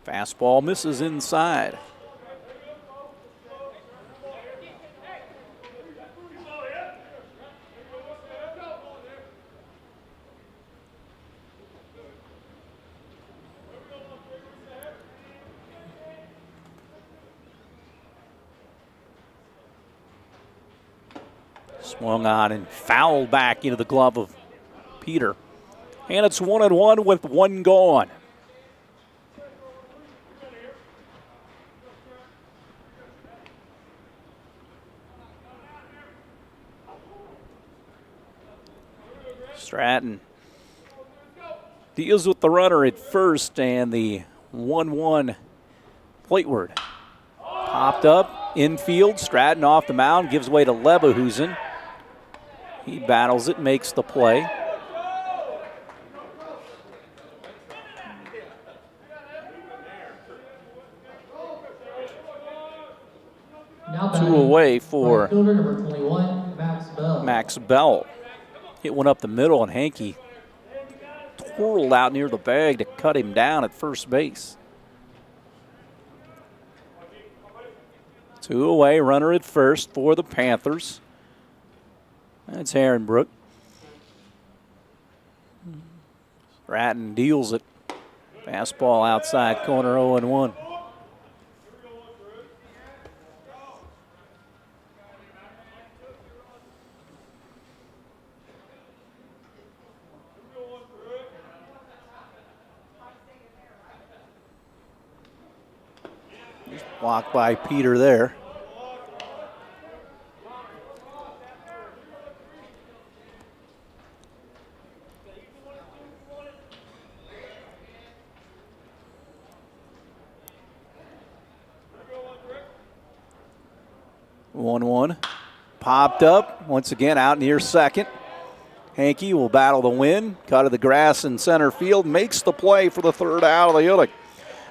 Fastball misses inside. Swung on and fouled back into the glove of Peter. And it's 1-1 with one gone. Stratton deals with the runner at first, and the 1-1 plateward. Popped up, infield, Stratton off the mound, gives way to Leverhusen. He battles it, makes the play. Two away for number 21, Max Bell. Max Bell. Hit one up the middle, and Hankey twirled out near the bag to cut him down at first base. Two away, runner at first for the Panthers. That's Herrenbrook. Stratton deals it. Fastball outside corner, 0-1. Blocked by Peter there. One. Popped up. Once again out near second. Hankey will battle the win. Cut of the grass in center field. Makes the play for the third out of the inning.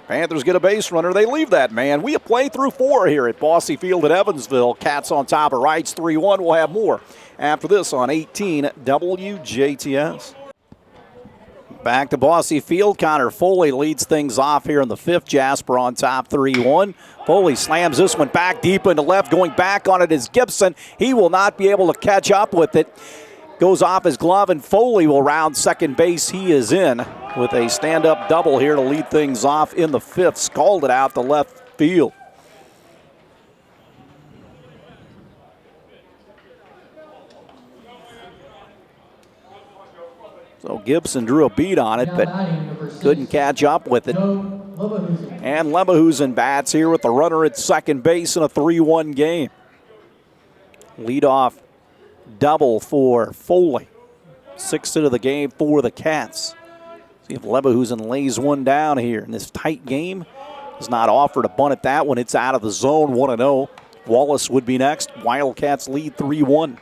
Panthers get a base runner. They leave that man. We have played through 4 here at Bosse Field at Evansville. Cats on top of Reitz 3-1. We'll have more after this on 18 WJTS. Back to Bosse Field. Connor Foley leads things off here in the 5th. Jasper on top 3-1. Foley slams this one back deep into left. Going back on it is Gibson. He will not be able to catch up with it. Goes off his glove, and Foley will round second base. He is in with a stand-up double here to lead things off in the 5th. Scalded out to left field. So Gibson drew a beat on it, but couldn't catch up with it. And Leverhusen bats here with the runner at second base in a 3-1 game. Leadoff double for Foley. 6th of the game for the Cats. See if Leverhusen lays one down here in this tight game. Has not offered a bunt at that one. It's out of the zone, 1-0. Wallace would be next. Wildcats lead 3-1.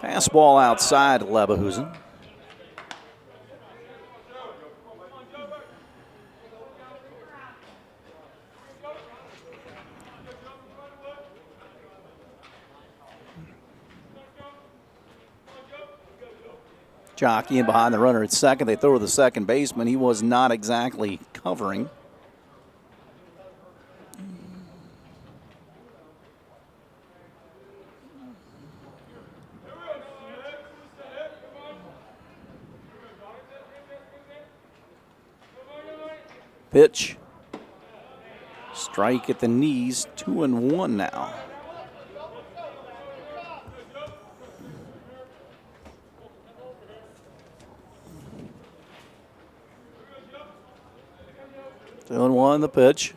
Fastball outside Leverhusen. Jockeying behind the runner at second. They throw to the second baseman. He was not exactly covering. Pitch. Strike at the knees, 2-1 now. Two and one the pitch.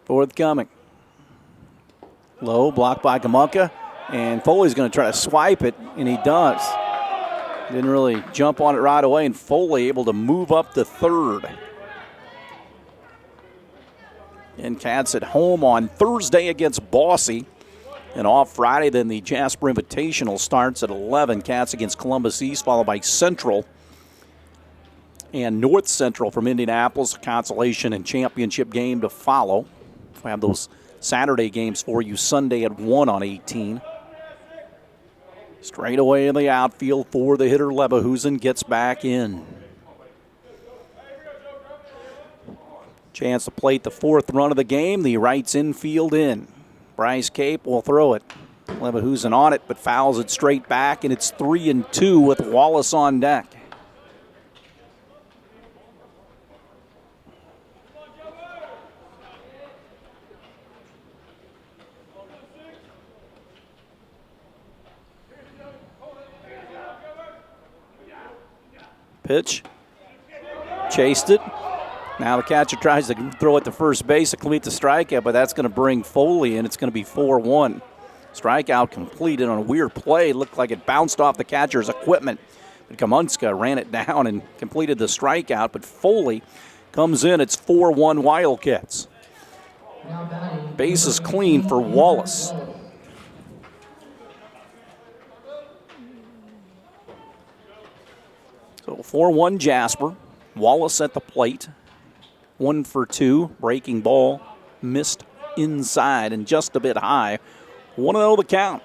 Forthcoming. Low, blocked by Gamunka. And Foley's going to try to swipe it, and he does. Didn't really jump on it right away, and Foley able to move up to third. And Cats at home on Thursday against Bosse. And off Friday, then the Jasper Invitational starts at 11. Cats against Columbus East, followed by Central and North Central from Indianapolis. A consolation and championship game to follow. We have those Saturday games for you Sunday at 1 on 18. Straight away in the outfield for the hitter. Leverhusen gets back in. Chance to plate the 4th run of the game. The Reitz infield in. Bryce Cape will throw it. Leverhusen on it, but fouls it straight back, and it's 3-2 with Wallace on deck. Pitch. Chased it. Now the catcher tries to throw it to first base to complete the strikeout, but that's going to bring Foley in. It's going to be 4-1. Strikeout completed on a weird play. Looked like it bounced off the catcher's equipment. But Kamunska ran it down and completed the strikeout, but Foley comes in. It's 4-1 Wildcats. Base is clean for Wallace. So 4-1 Jasper. Wallace at the plate. 1 for 2. Breaking ball. Missed inside and just a bit high. 1-0 the count.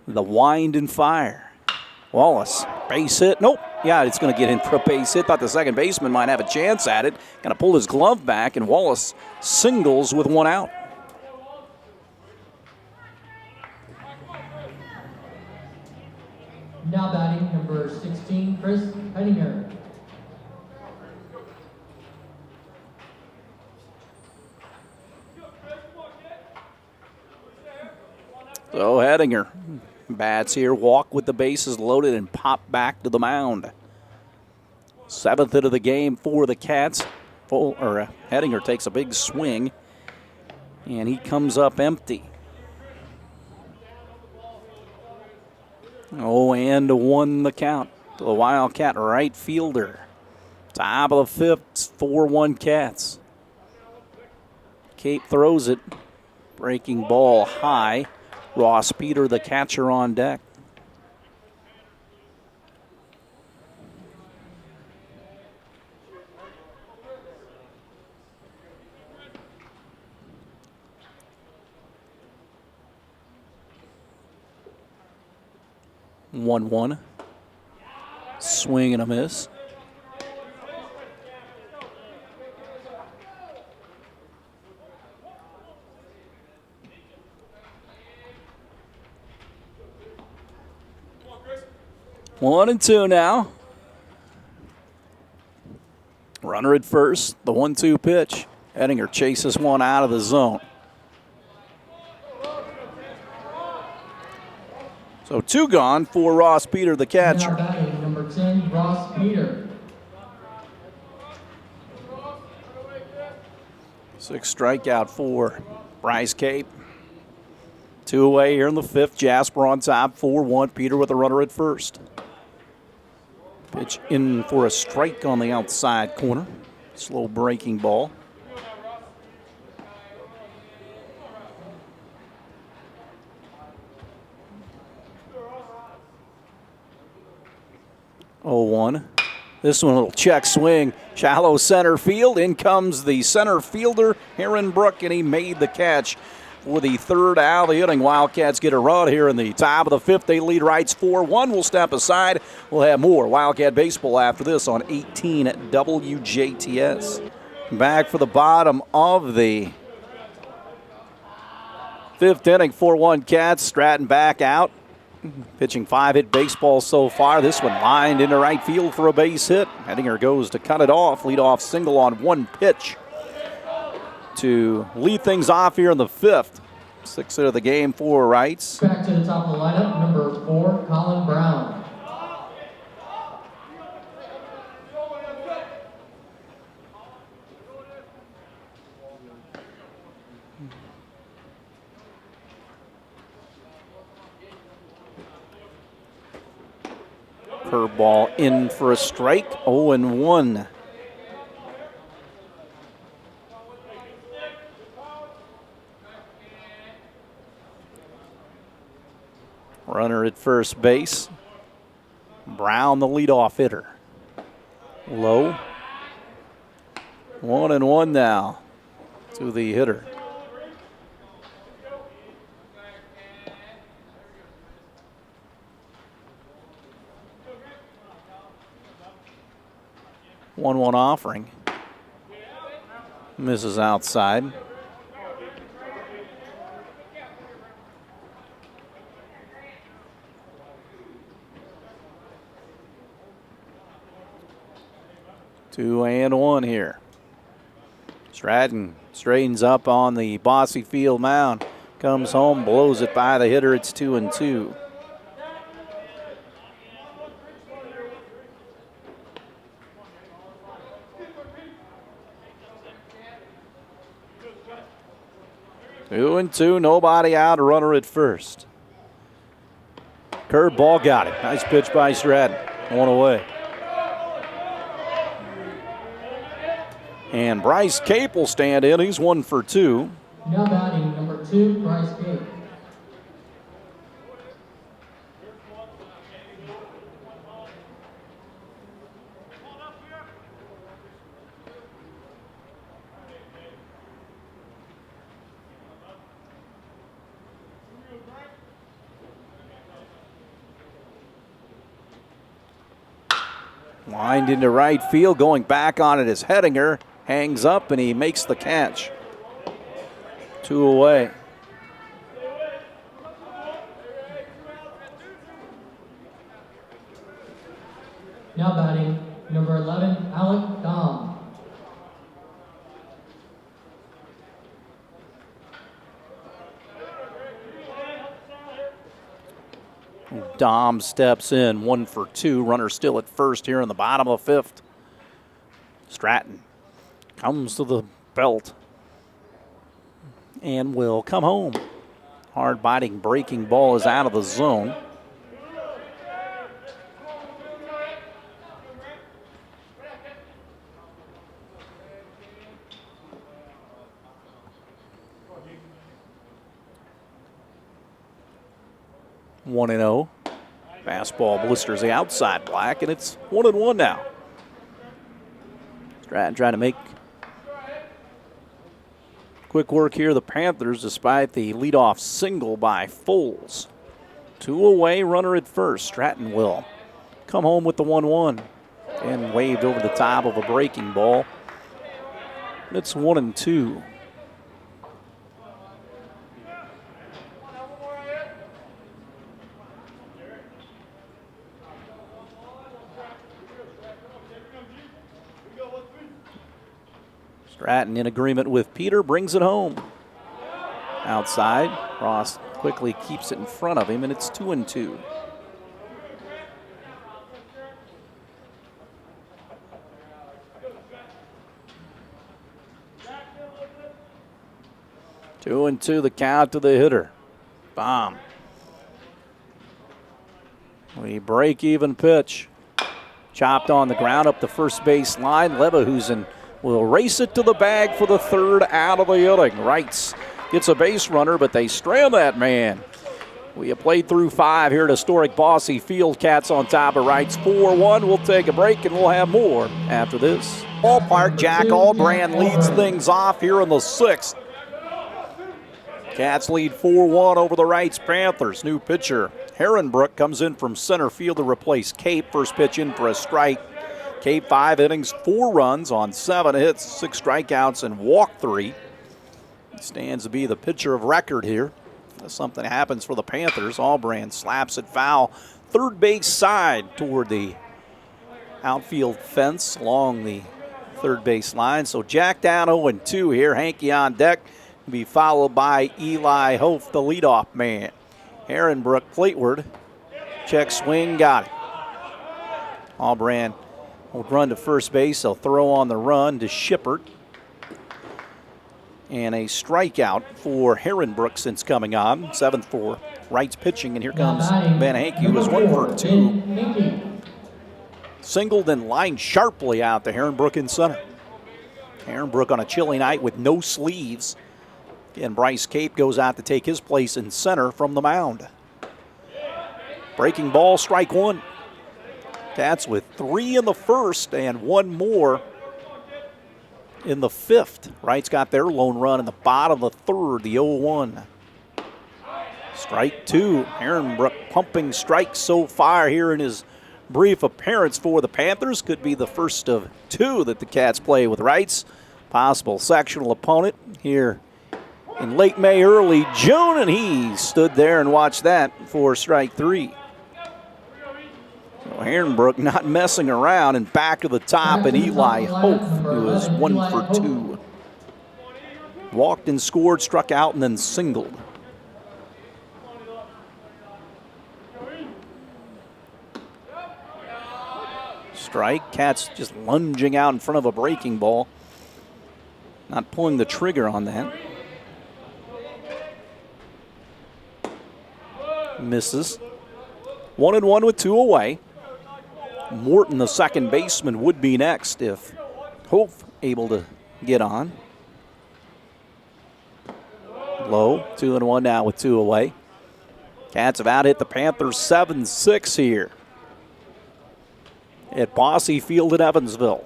The wind and fire. Wallace, base hit. Nope. Yeah, it's going to get in for a base hit. Thought the second baseman might have a chance at it. Going to pull his glove back, and Wallace singles with 1 out. Now batting number 16, Chris Hedinger. So Hedinger bats here, walk with the bases loaded, and pop back to the mound. 7th hit of the game for the Cats. Hedinger takes a big swing, and he comes up empty. 0-1 the count to the Wildcat right fielder. Top of the 5th, 4-1 Cats. Cape throws it. Breaking ball high. Ross Peter, the catcher, on deck. One. Swing and a miss. One and two now. Runner at first. The 1-2 pitch. Hedinger chases one out of the zone. So 2 gone for Ross Peter, the catcher. Now batting number 10, Ross Peter. 6 strikeout for Bryce Cape. 2 away here in the 5th. Jasper on top, 4-1. Peter with a runner at first. Pitch in for a strike on the outside corner. Slow breaking ball. Oh, 1. This one, a little check swing. Shallow center field. In comes the center fielder, Heron Brook, and he made the catch for the 3rd out of the inning. Wildcats get a run here in the top of the 5th. They lead Reitz 4-1. We'll step aside. We'll have more Wildcat baseball after this on 18 WJTS. Back for the bottom of the 5th inning, 4-1 Cats. Stratton back out. Pitching 5-hit baseball so far. This one lined into right field for a base hit. Hedinger goes to cut it off. Leadoff single on 1 pitch to lead things off here in the 5th. 6th hit of the game for Reitz. Back to the top of the lineup, number 4, Colin Brown. Curveball in for a strike. 0-1. Runner at first base. Brown, the leadoff hitter. Low. 1-1 now to the hitter. One offering. Misses outside. Two and one here. Stratton straightens up on the Bossy Field mound. Comes home, blows it by the hitter. It's 2-2. Two and two, nobody out, a runner at first. Curveball got it. Nice pitch by Stratton. 1 away. And Bryce Cape will stand in. He's 1 for 2. Now batting number 2, Bryce Cape. Lined into right field, going back on it is Hedinger. Hangs up and he makes the catch. 2 away. number 11, Alec Dom. Dom steps in, 1 for 2. Runner still at first here in the bottom of the 5th. Stratton comes to the belt and will come home. Hard biting breaking ball is out of the zone. One and 0. Fastball blisters the outside black, and it's 1-1 now. Stratton trying to make quick work here. The Panthers, despite the leadoff single by Foles. 2 away, runner at first. Stratton will come home with the 1-1 and waved over the top of a breaking ball. It's 1-2. Stratton in agreement with Peter, brings it home. Outside, Ross quickly keeps it in front of him, and it's 2-2. Two and two, the count to the hitter. Bomb. We break even pitch. Chopped on the ground up the first base line. Leverhusen will race it to the bag for the 3rd out of the inning. Reitz gets a base runner, but they strand that man. We have played through 5 here at historic Bosse Field. Cats on top of Reitz 4-1. We'll take a break and we'll have more after this. Ballpark, Jack Allbrand leads things off here in the 6th. Cats lead 4-1 over the Reitz Panthers. New pitcher Herrenbrook comes in from center field to replace Cape. First pitch in for a strike. Cape 5 innings, 4 runs on 7 hits, 6 strikeouts, and walked 3. Stands to be the pitcher of record here. If something happens for the Panthers, Allbrand slaps it foul. Third base side toward the outfield fence along the third base line. So Jack down 0-2 here. Hankey on deck. Be followed by Eli Hof, the leadoff man. Herrenbrook plateward. Check swing, got it. Allbrand will run to first base. They'll throw on the run to Shippert. And a strikeout for Herrenbrook since coming on. 7th for Reitz pitching, and here comes Ben Hankey, who was 1 for 2. Singled and lined sharply out to Herrenbrook in center. Herrenbrook on a chilly night with no sleeves. And Bryce Cape goes out to take his place in center from the mound. Breaking ball, strike 1. Cats with 3 in the 1st and 1 more in the 5th. Reitz got their lone run in the bottom of the 3rd, the 0-1. Strike 2. Herrenbrook pumping strikes so far here in his brief appearance for the Panthers. Could be the first of 2 that the Cats play with Reitz. Possible sectional opponent here in late May, early June, and he stood there and watched that for strike 3. So Herrenbrook not messing around and back to the top, and Eli Hof, who is 1 for 2. Walked and scored, struck out, and then singled. Strike. Cats just lunging out in front of a breaking ball. Not pulling the trigger on that. Misses. 1-1 with 2 away. Morton, the second baseman, would be next if Hof able to get on. Low, 2-1 now with 2 away. Cats have out-hit the Panthers 7-6 here at Bosse Field in Evansville.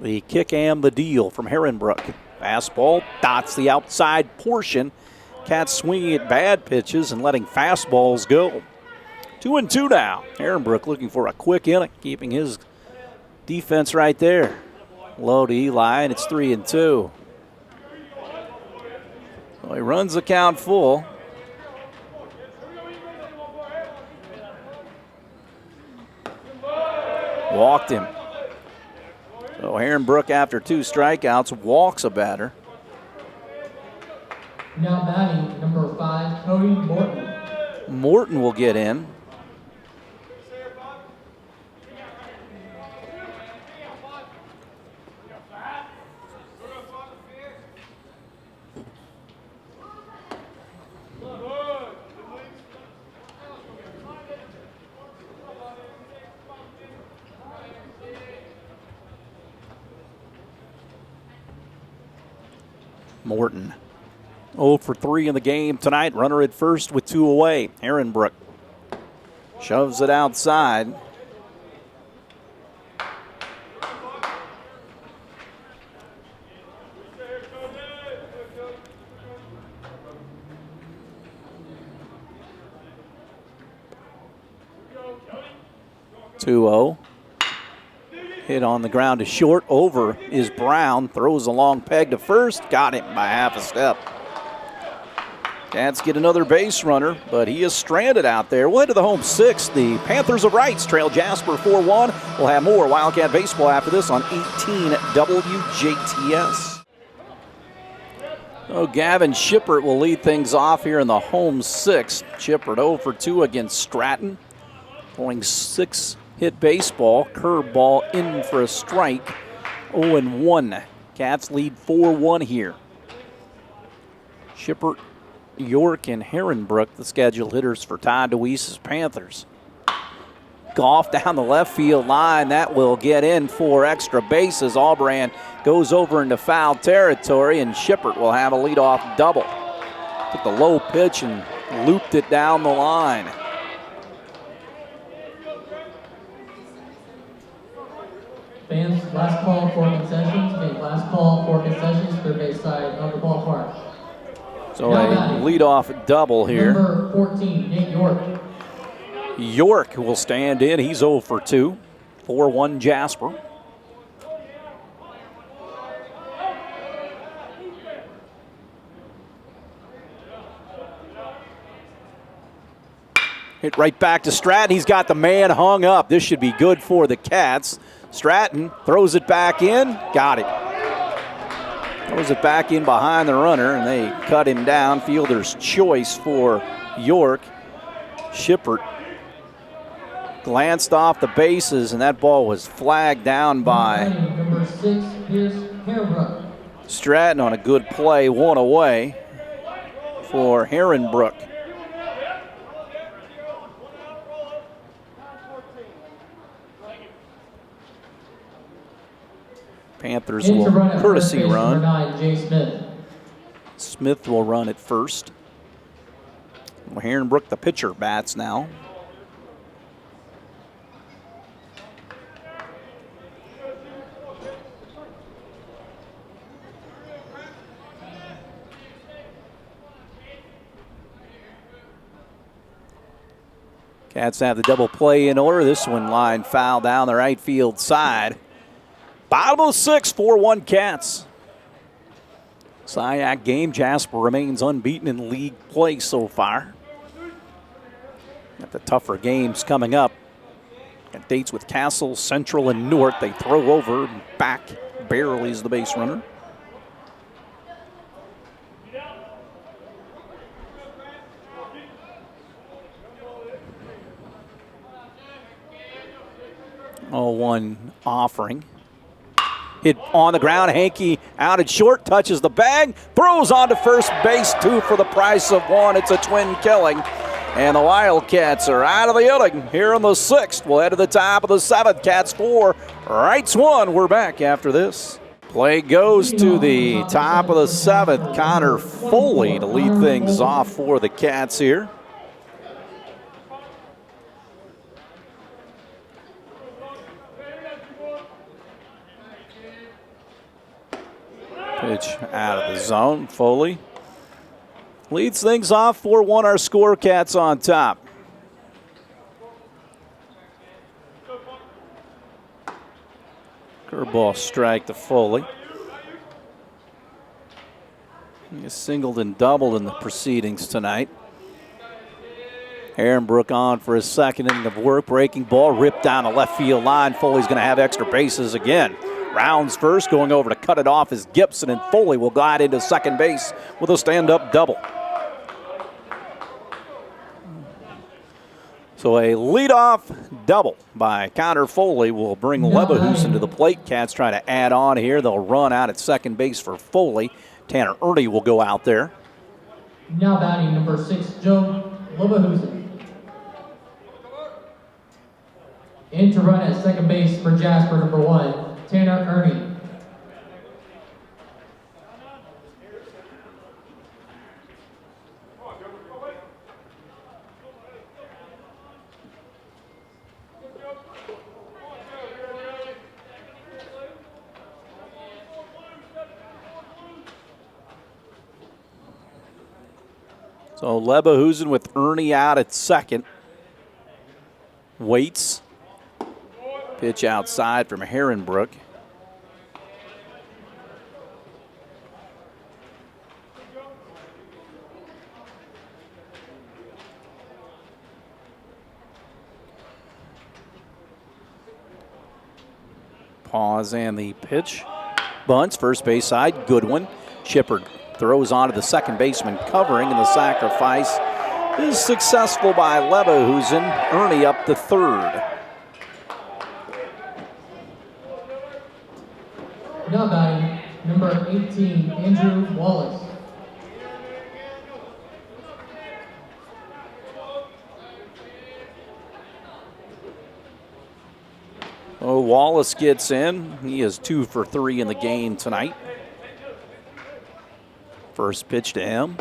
The kick and the deal from Herrenbrook. Fastball dots the outside portion. Cats swinging at bad pitches and letting fastballs go. 2-2 now. Herrenbrook looking for a quick inning, keeping his defense right there. Low to Eli, and it's 3-2. So he runs the count full. Walked him. So Herrenbrook, after 2 strikeouts, walks a batter. Now batting number 5, Cody Morton. Morton will get in. Morton 0 for 3 in the game tonight. Runner at first with 2 away. Herrenbrook shoves it outside. Two-0. Hit on the ground to short. Over is Brown. Throws a long peg to first. Got him by half a step. Cats get another base runner, but he is stranded out there. We'll head to the home 6. The Panthers of Reitz trail Jasper 4-1. We'll have more Wildcat baseball after this on 18 WJTS. Oh, Gavin Shippert will lead things off here in the home 6. Shippert 0 for 2 against Stratton. Throwing 6-hit baseball. Curveball in for a strike. 0-1. Cats lead 4-1 here. Shippert, York, and Herrenbrook, the scheduled hitters for Todd DeWeese's Panthers. Golf down the left field line. That will get in for extra bases. Albrand goes over into foul territory, and Shippert will have a leadoff double. Took the low pitch and looped it down the line. Fans, last call for concessions. Last call for concessions, third base side of the ballpark. So a leadoff double here. Number 14, Nate York. York will stand in. He's 0 for 2. 4-1 Jasper. Hit right back to Stratton. He's got the man hung up. This should be good for the Cats. Stratton throws it back in. Got it. Throws it back in behind the runner, and they cut him down. Fielder's choice for York. Shippert glanced off the bases, and that ball was flagged down by number 6, Pierce Herrenbrook. Stratton on a good play. 1 away for Herrenbrook. Panthers will courtesy run. 9, Jay Smith. Smith will run at first. Herrenbrook, the pitcher, bats now. Cats have the double play in order. This one line foul down the right field side. Bottom of 6, 4-1 Cats. SIAC game, Jasper remains unbeaten in league play so far. Got the tougher games coming up. Got dates with Castle, Central, and Newark. They throw over and back. Barely is the base runner. Oh, 1 offering. Hit on the ground. Hankey out at short, touches the bag, throws on to first base. 2 for the price of 1. It's a twin killing. And the Wildcats are out of the inning here in the 6th. We'll head to the top of the 7th. Cats 4, Reitz 1. We're back after this. Play goes to the top of the 7th. Connor Foley to lead things off for the Cats here. Pitch out of the zone. Foley leads things off. 4-1 our score. Cats on top. Curveball strike to Foley. He has singled and doubled in the proceedings tonight. Herrenbrook on for his second inning of work. Breaking ball ripped down the left field line. Foley's going to have extra bases again. Rounds first, going over to cut it off is Gibson, and Foley will glide into second base with a stand-up double. So a leadoff double by Connor Foley will bring Leverhusen to the plate. Cats try to add on here. They'll run out at second base for Foley. Tanner Ernie will go out there. Now batting number 6, Joe Leverhusen. In to run at second base for Jasper, number 1, Tanner Ernie. So Leverhusen with Ernie out at second. Waits. Pitch outside from Herrenbrook. Pause and the pitch. Bunts, first base side, Goodwin. Shepard throws onto the second baseman covering, and the sacrifice is successful by Leverhusen. Ernie up to third. Now batting number 18, Andrew Wallace. Oh, Wallace gets in. He is 2 for 3 in the game tonight. First pitch to him.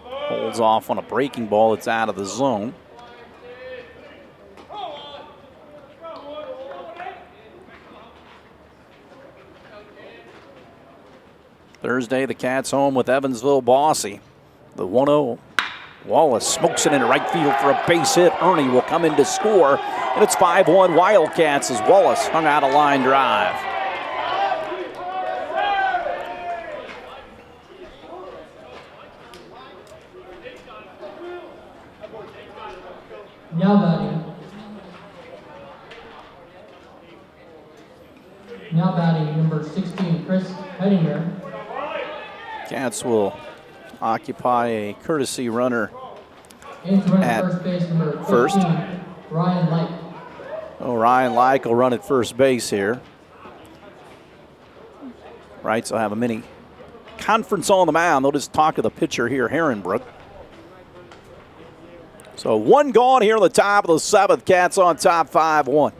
Holds off on a breaking ball that's out of the zone. Thursday, the Cats home with Evansville Bossy. The 1-0. Wallace smokes it into right field for a base hit. Ernie will come in to score, and it's 5-1 Wildcats as Wallace hung out a line drive. Now batting number 16, Chris Hedinger. Cats will occupy a courtesy runner at first base number 15, first. Ryan Light. Oh, Ryan Like will run at first base here. Reitz will have a mini conference on the mound. They'll just talk to the pitcher here, Herrenbrook. So one gone here on the top of the 7th. Cats on top 5-1.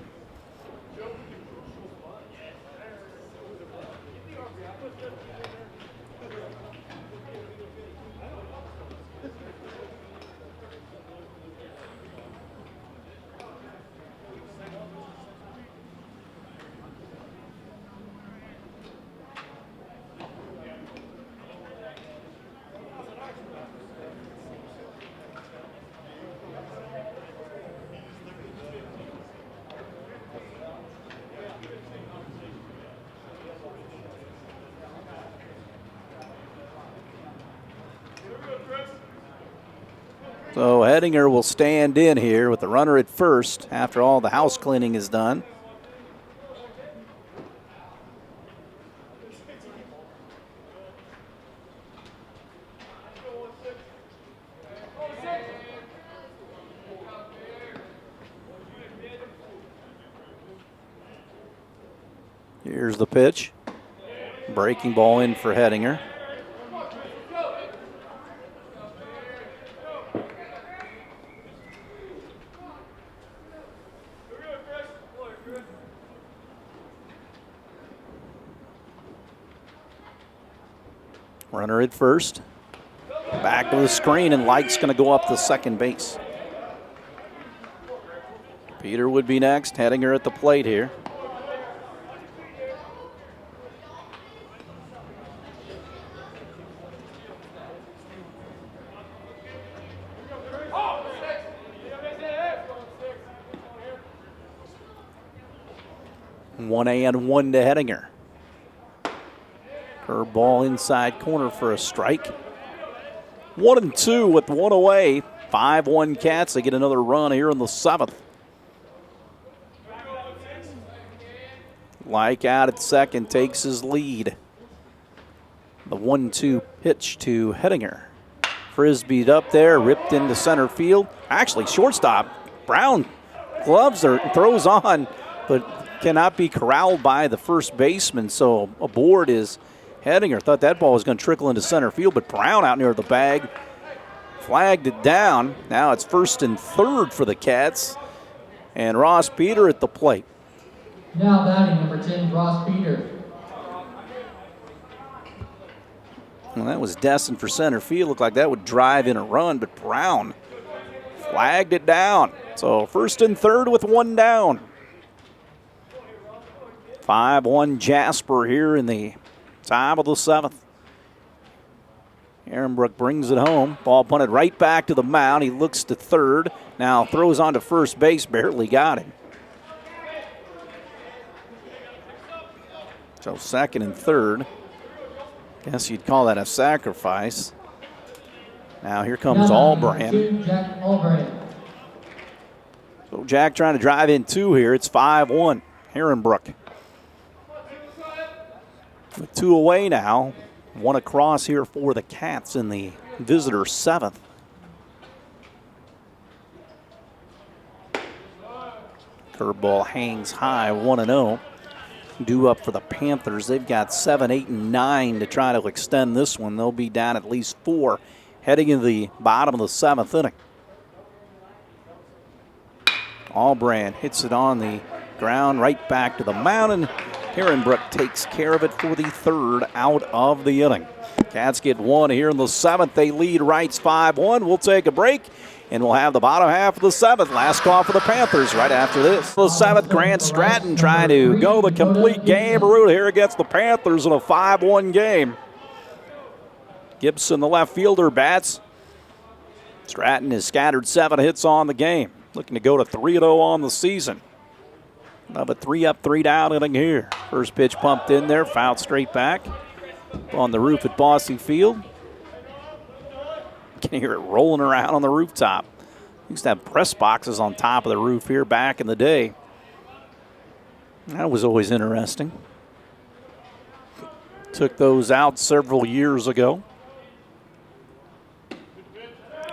So Hedinger will stand in here with the runner at first after all the house cleaning is done. Here's the pitch. Breaking ball in for Hedinger. Runner at first. Back to the screen, and Light's going to go up to second base. Peter would be next. Hedinger at the plate here. One and one to Hedinger. Curveball inside corner for a strike. 1-2 with one away. 5-1 Cats. They get another run here in the 7th. Like out at second takes his lead. The 1-2 pitch to Hettinger. Frisbeed up there, ripped into center field. Actually, shortstop. Brown gloves or throws on, but cannot be corralled by the first baseman. So aboard is Hettinger. Thought that ball was going to trickle into center field, but Brown out near the bag flagged it down. Now it's 1st and 3rd for the Cats, and Ross Peter at the plate. Now batting number 10, Ross Peter. Well, that was destined for center field. Looked like that would drive in a run, but Brown flagged it down. So 1st and 3rd with one down. 5-1 Jasper here in the top of the 7th. Ehrenbrook brings it home. Ball punted right back to the mound. He looks to third. Now throws on to first base. Barely got him. So 2nd and 3rd. Guess you'd call that a sacrifice. Now here comes Albrand. Jack Albrand. So Jack trying to drive in 2 here. It's 5-1. Ehrenbrook. With 2 away now. 1 across here for the Cats in the visitor 7th. Curveball hangs high, 1-0. Due up for the Panthers. They've got 7, 8, and 9 to try to extend this one. They'll be down at least 4 heading into the bottom of the 7th inning. Albrand hits it on the ground right back to the mound, and Ehrenbrook takes care of it for the 3rd out of the inning. Cats get 1 here in the 7th. They lead Reitz 5-1. We'll take a break, and we'll have the bottom half of the 7th. Last call for the Panthers right after this. The 7th, Grant Stratton trying to go the complete game route here against the Panthers in a 5-1 game. Gibson, the left fielder, bats. Stratton has scattered 7 hits on the game. Looking to go to 3-0 on the season. Of a 3-up, 3-down inning here. First pitch pumped in there, fouled straight back. On the roof at Bosse Field. You can hear it rolling around on the rooftop. Used to have press boxes on top of the roof here back in the day. That was always interesting. Took those out several years ago.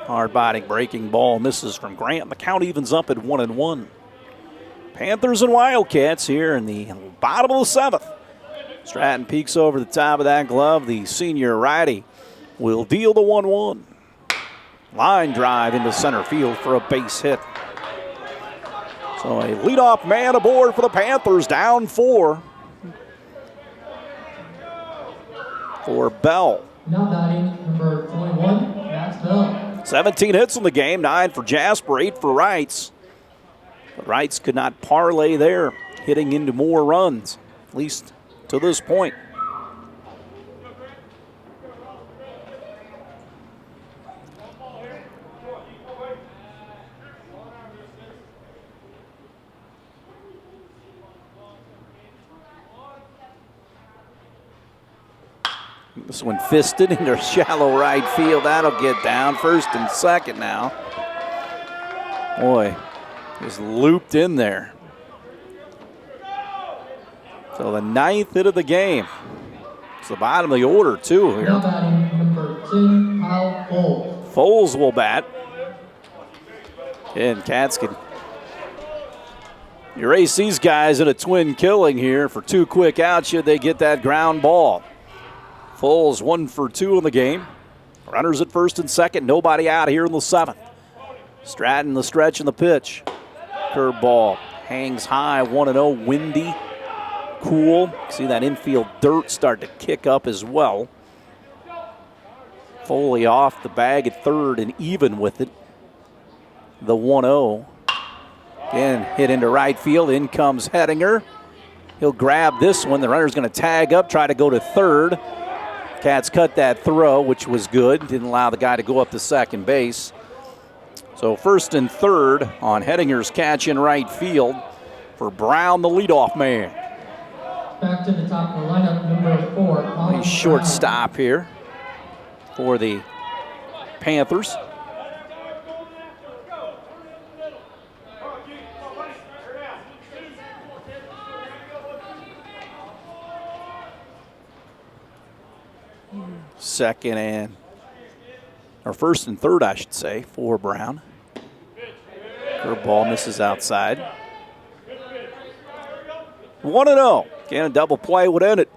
Hard-body breaking ball misses from Grant. The count evens up at 1-1. Panthers and Wildcats here in the bottom of the 7th. Stratton peeks over the top of that glove. The senior righty will deal the 1-1. Line drive into center field for a base hit. So a leadoff man aboard for the Panthers, down 4 for Bell. Now batting number 21, Max Bell. 17 hits in the game, 9 for Jasper, 8 for Reitz. But Reitz could not parlay there, hitting into more runs, at least to this point. This one fisted into shallow right field. That'll get down. 1st and 2nd now. Boy, just looped in there. So the 9th hit of the game. It's the bottom of the order, too. Here. Now batting number 10, Kyle Foles. Foles will bat. And Cats can erase these guys in a twin killing here for 2 quick outs should they get that ground ball. Foles 1 for 2 in the game. Runners at 1st and 2nd. Nobody out here in the 7th. Stratton the stretch and the pitch. Curveball hangs high, 1-0, windy, cool. See that infield dirt start to kick up as well. Foley off the bag at 3rd and even with it. The 1-0. Again, hit into right field. In comes Hettinger. He'll grab this one. The runner's going to tag up, try to go to 3rd. Cats cut that throw, which was good. Didn't allow the guy to go up to second base. So 1st and 3rd on Hettinger's catch in right field for Brown, the leadoff man. Back to the top of the lineup, number 4. Nice short stop here for the Panthers. First and third, I should say, for Brown. Curveball misses outside. 1-0. Again, a double play would end it.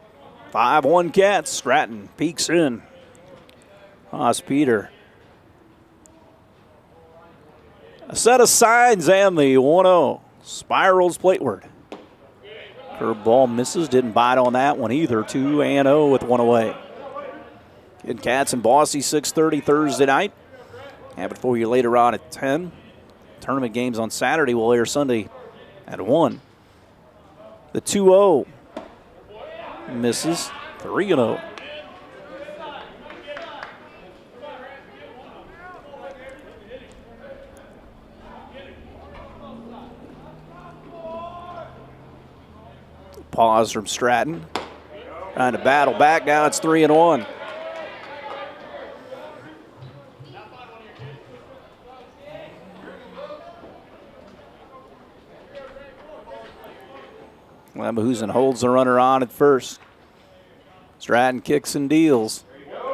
5-1 Cats. Stratton peeks in. Haas Peter. A set of signs and the 1-0. Spirals plateward. Curveball misses. Didn't bite on that one either. 2-0 with one away. In Cats and Boise, 6:30 Thursday night. Have it for you later on at 10. Tournament games on Saturday will air Sunday at 1. The 2-0 misses. 3-0. Pause from Stratton. Trying to battle back. Now it's 3-1. Lambehusen holds the runner on at first. Stratton kicks and deals.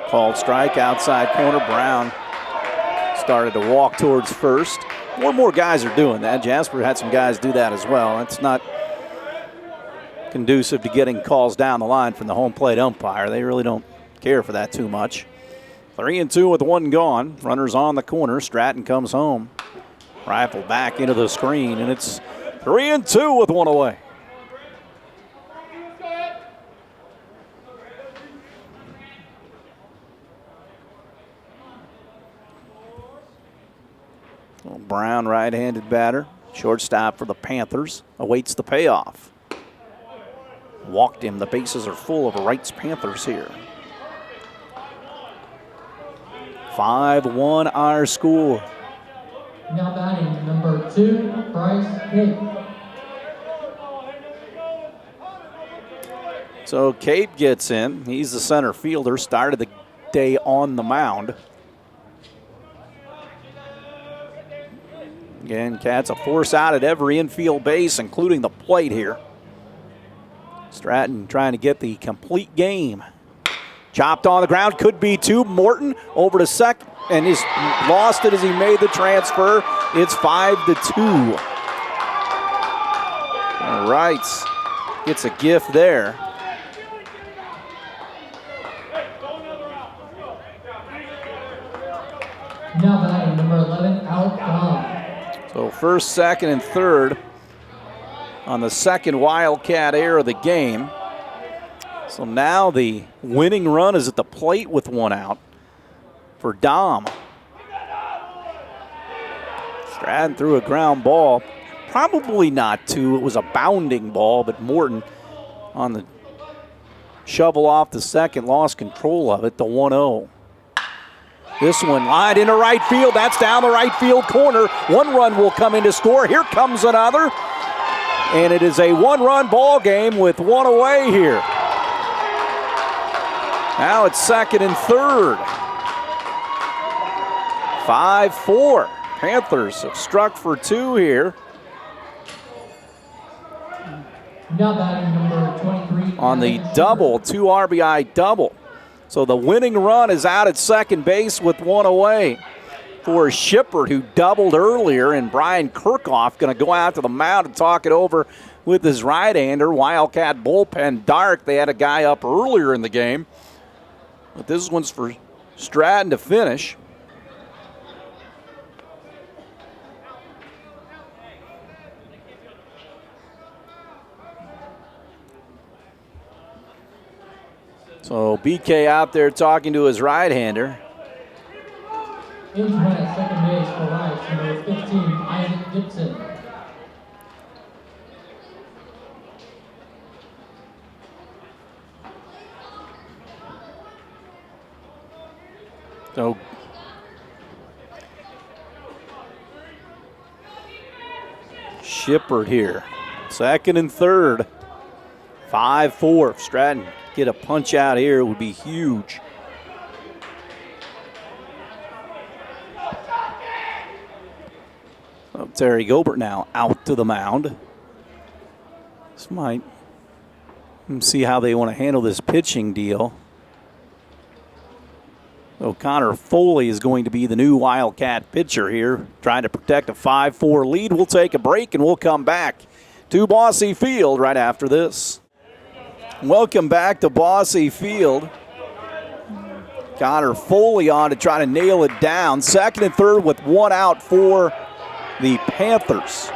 Called strike outside corner. Brown started to walk towards first. More and more guys are doing that. Jasper had some guys do that as well. It's not conducive to getting calls down the line from the home plate umpire. They really don't care for that too much. 3-2 with one gone. Runners on the corner. Stratton comes home. Rifle back into the screen, and it's 3-2 with one away. Brown, right-handed batter. Shortstop for the Panthers. Awaits the payoff. Walked him. The bases are full of Reitz Panthers here. 5-1 our score. Now batting number 2, Bryce Cape. So Cape gets in. He's the center fielder. Started the day on the mound. Again, Cats a force out at every infield base, including the plate here. Stratton trying to get the complete game. Chopped on the ground, could be two. Morton over to second, and he's lost it as he made the transfer. It's 5-2. And Reitz gets a gift there. Now batting number 11, Alec Dom. So first, second, and third on the second Wildcat air of the game. So now the winning run is at the plate with one out for Dom. Stratton threw a ground ball. Probably not two. It was a bounding ball, but Morton on the shovel off the second lost control of it, the 1-0. This one lined into right field. That's down the right field corner. One run will come in to score. Here comes another. And it is a one-run ball game with one away here. Now it's second and third. 5-4. Panthers have struck for two here. Now batting number 23. On the double, 2 RBI double. So the winning run is out at second base with one away for Shippert, who doubled earlier, and Brian Kirchhoff going to go out to the mound and talk it over with his right-hander. Wildcat bullpen dark. They had a guy up earlier in the game. But this one's for Stratton to finish. So BK out there talking to his right-hander. In at second base for Reitz, number 15, Isaac Gibson. So Shippert here. Second and third. 5-4. If Stratton get a punch out here, it would be huge. Terry Gobert now out to the mound. This might see how they want to handle this pitching deal. So Connor Foley is going to be the new Wildcat pitcher here, trying to protect a 5-4 lead. We'll take a break and we'll come back to Bosse Field right after this. Welcome back to Bosse Field. Connor Foley on to try to nail it down. Second and third with one out for the Panthers.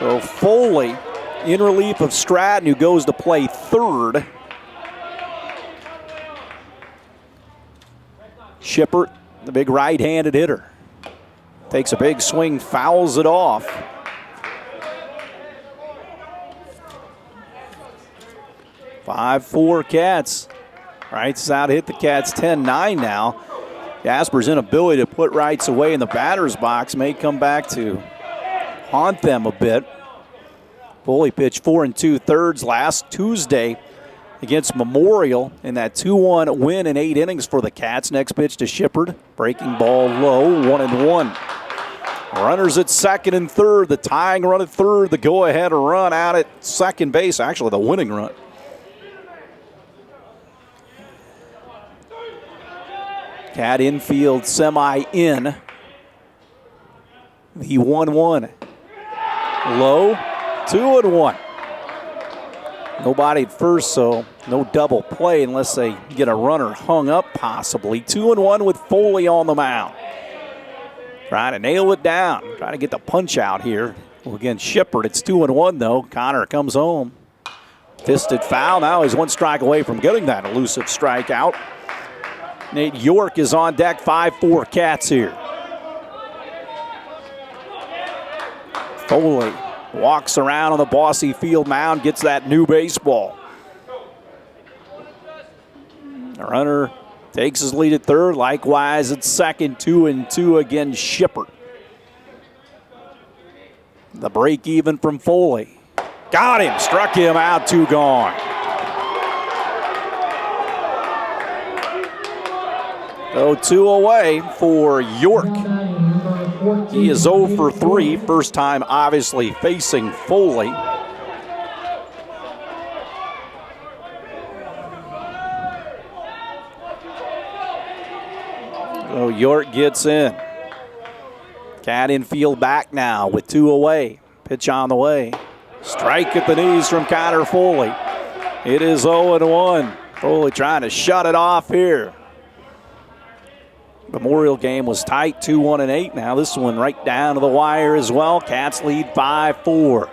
So Foley in relief of Stratton, who goes to play third. Shippert, the big right-handed hitter, takes a big swing, fouls it off. Five-4 Cats. Reitz out hit the Cats 10-9 now. Jasper's inability to put Reitz away in the batter's box may come back to haunt them a bit. Foley pitched 4 2/3 last Tuesday against Memorial in that 2-1 win in 8 innings for the Cats. Next pitch to Shippert. Breaking ball low, 1-1. Runners at second and third. The tying run at third. The go-ahead run out at second base. Actually, the winning run. Cat infield semi-in. The 1-1. Low, 2-1. Nobody at first, so no double play unless they get a runner hung up possibly. 2-1 with Foley on the mound. Trying to nail it down. Trying to get the punch out here. Well, again, Shippert, it's 2-1 though. Connor comes home. Fisted foul. Now he's one strike away from getting that elusive strikeout. Nate York is on deck. 5-4 Cats here. Foley walks around on the Bosse Field mound, gets that new baseball. The runner takes his lead at third. Likewise at second, 2-2 again, Shippert. The break even from Foley. Got him, struck him out, 2 gone. So 2 away for York. He is 0 for 3. First time, obviously, facing Foley. So York gets in. Cat infield back now with 2 away. Pitch on the way. Strike at the knees from Connor Foley. It is 0-1. Foley trying to shut it off here. Memorial game was tight, 2-1 and 8. Now this one right down to the wire as well. Cats lead 5-4.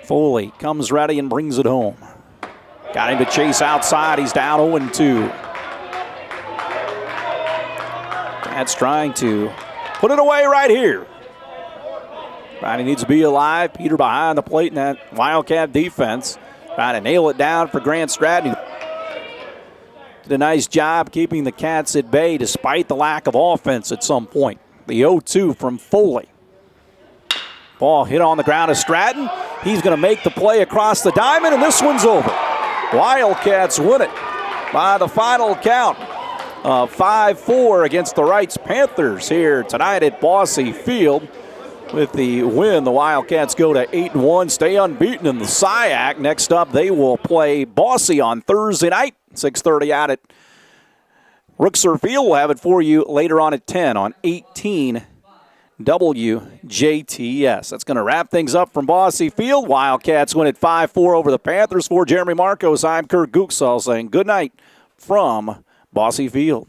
Foley comes ready and brings it home. Got him to chase outside. He's down 0-2. Cats trying to put it away right here. Ronnie needs to be alive. Peter behind the plate in that Wildcat defense. Trying to nail it down for Grant Stratton. Did a nice job keeping the Cats at bay despite the lack of offense at some point. The 0-2 from Foley. Ball hit on the ground to Stratton. He's going to make the play across the diamond, and this one's over. Wildcats win it by the final count of 5-4 against the Reitz Panthers here tonight at Bosse Field. With the win, the Wildcats go to 8-1, stay unbeaten in the SIAC. Next up, they will play Bosse on Thursday night, 6:30 out at Rookser Field. We'll have it for you later on at 10 on 18 WJTS. That's going to wrap things up from Bosse Field. Wildcats win at 5-4 over the Panthers. For Jeremy Marcos, I'm Kurt Gooksall saying good night from Bosse Field.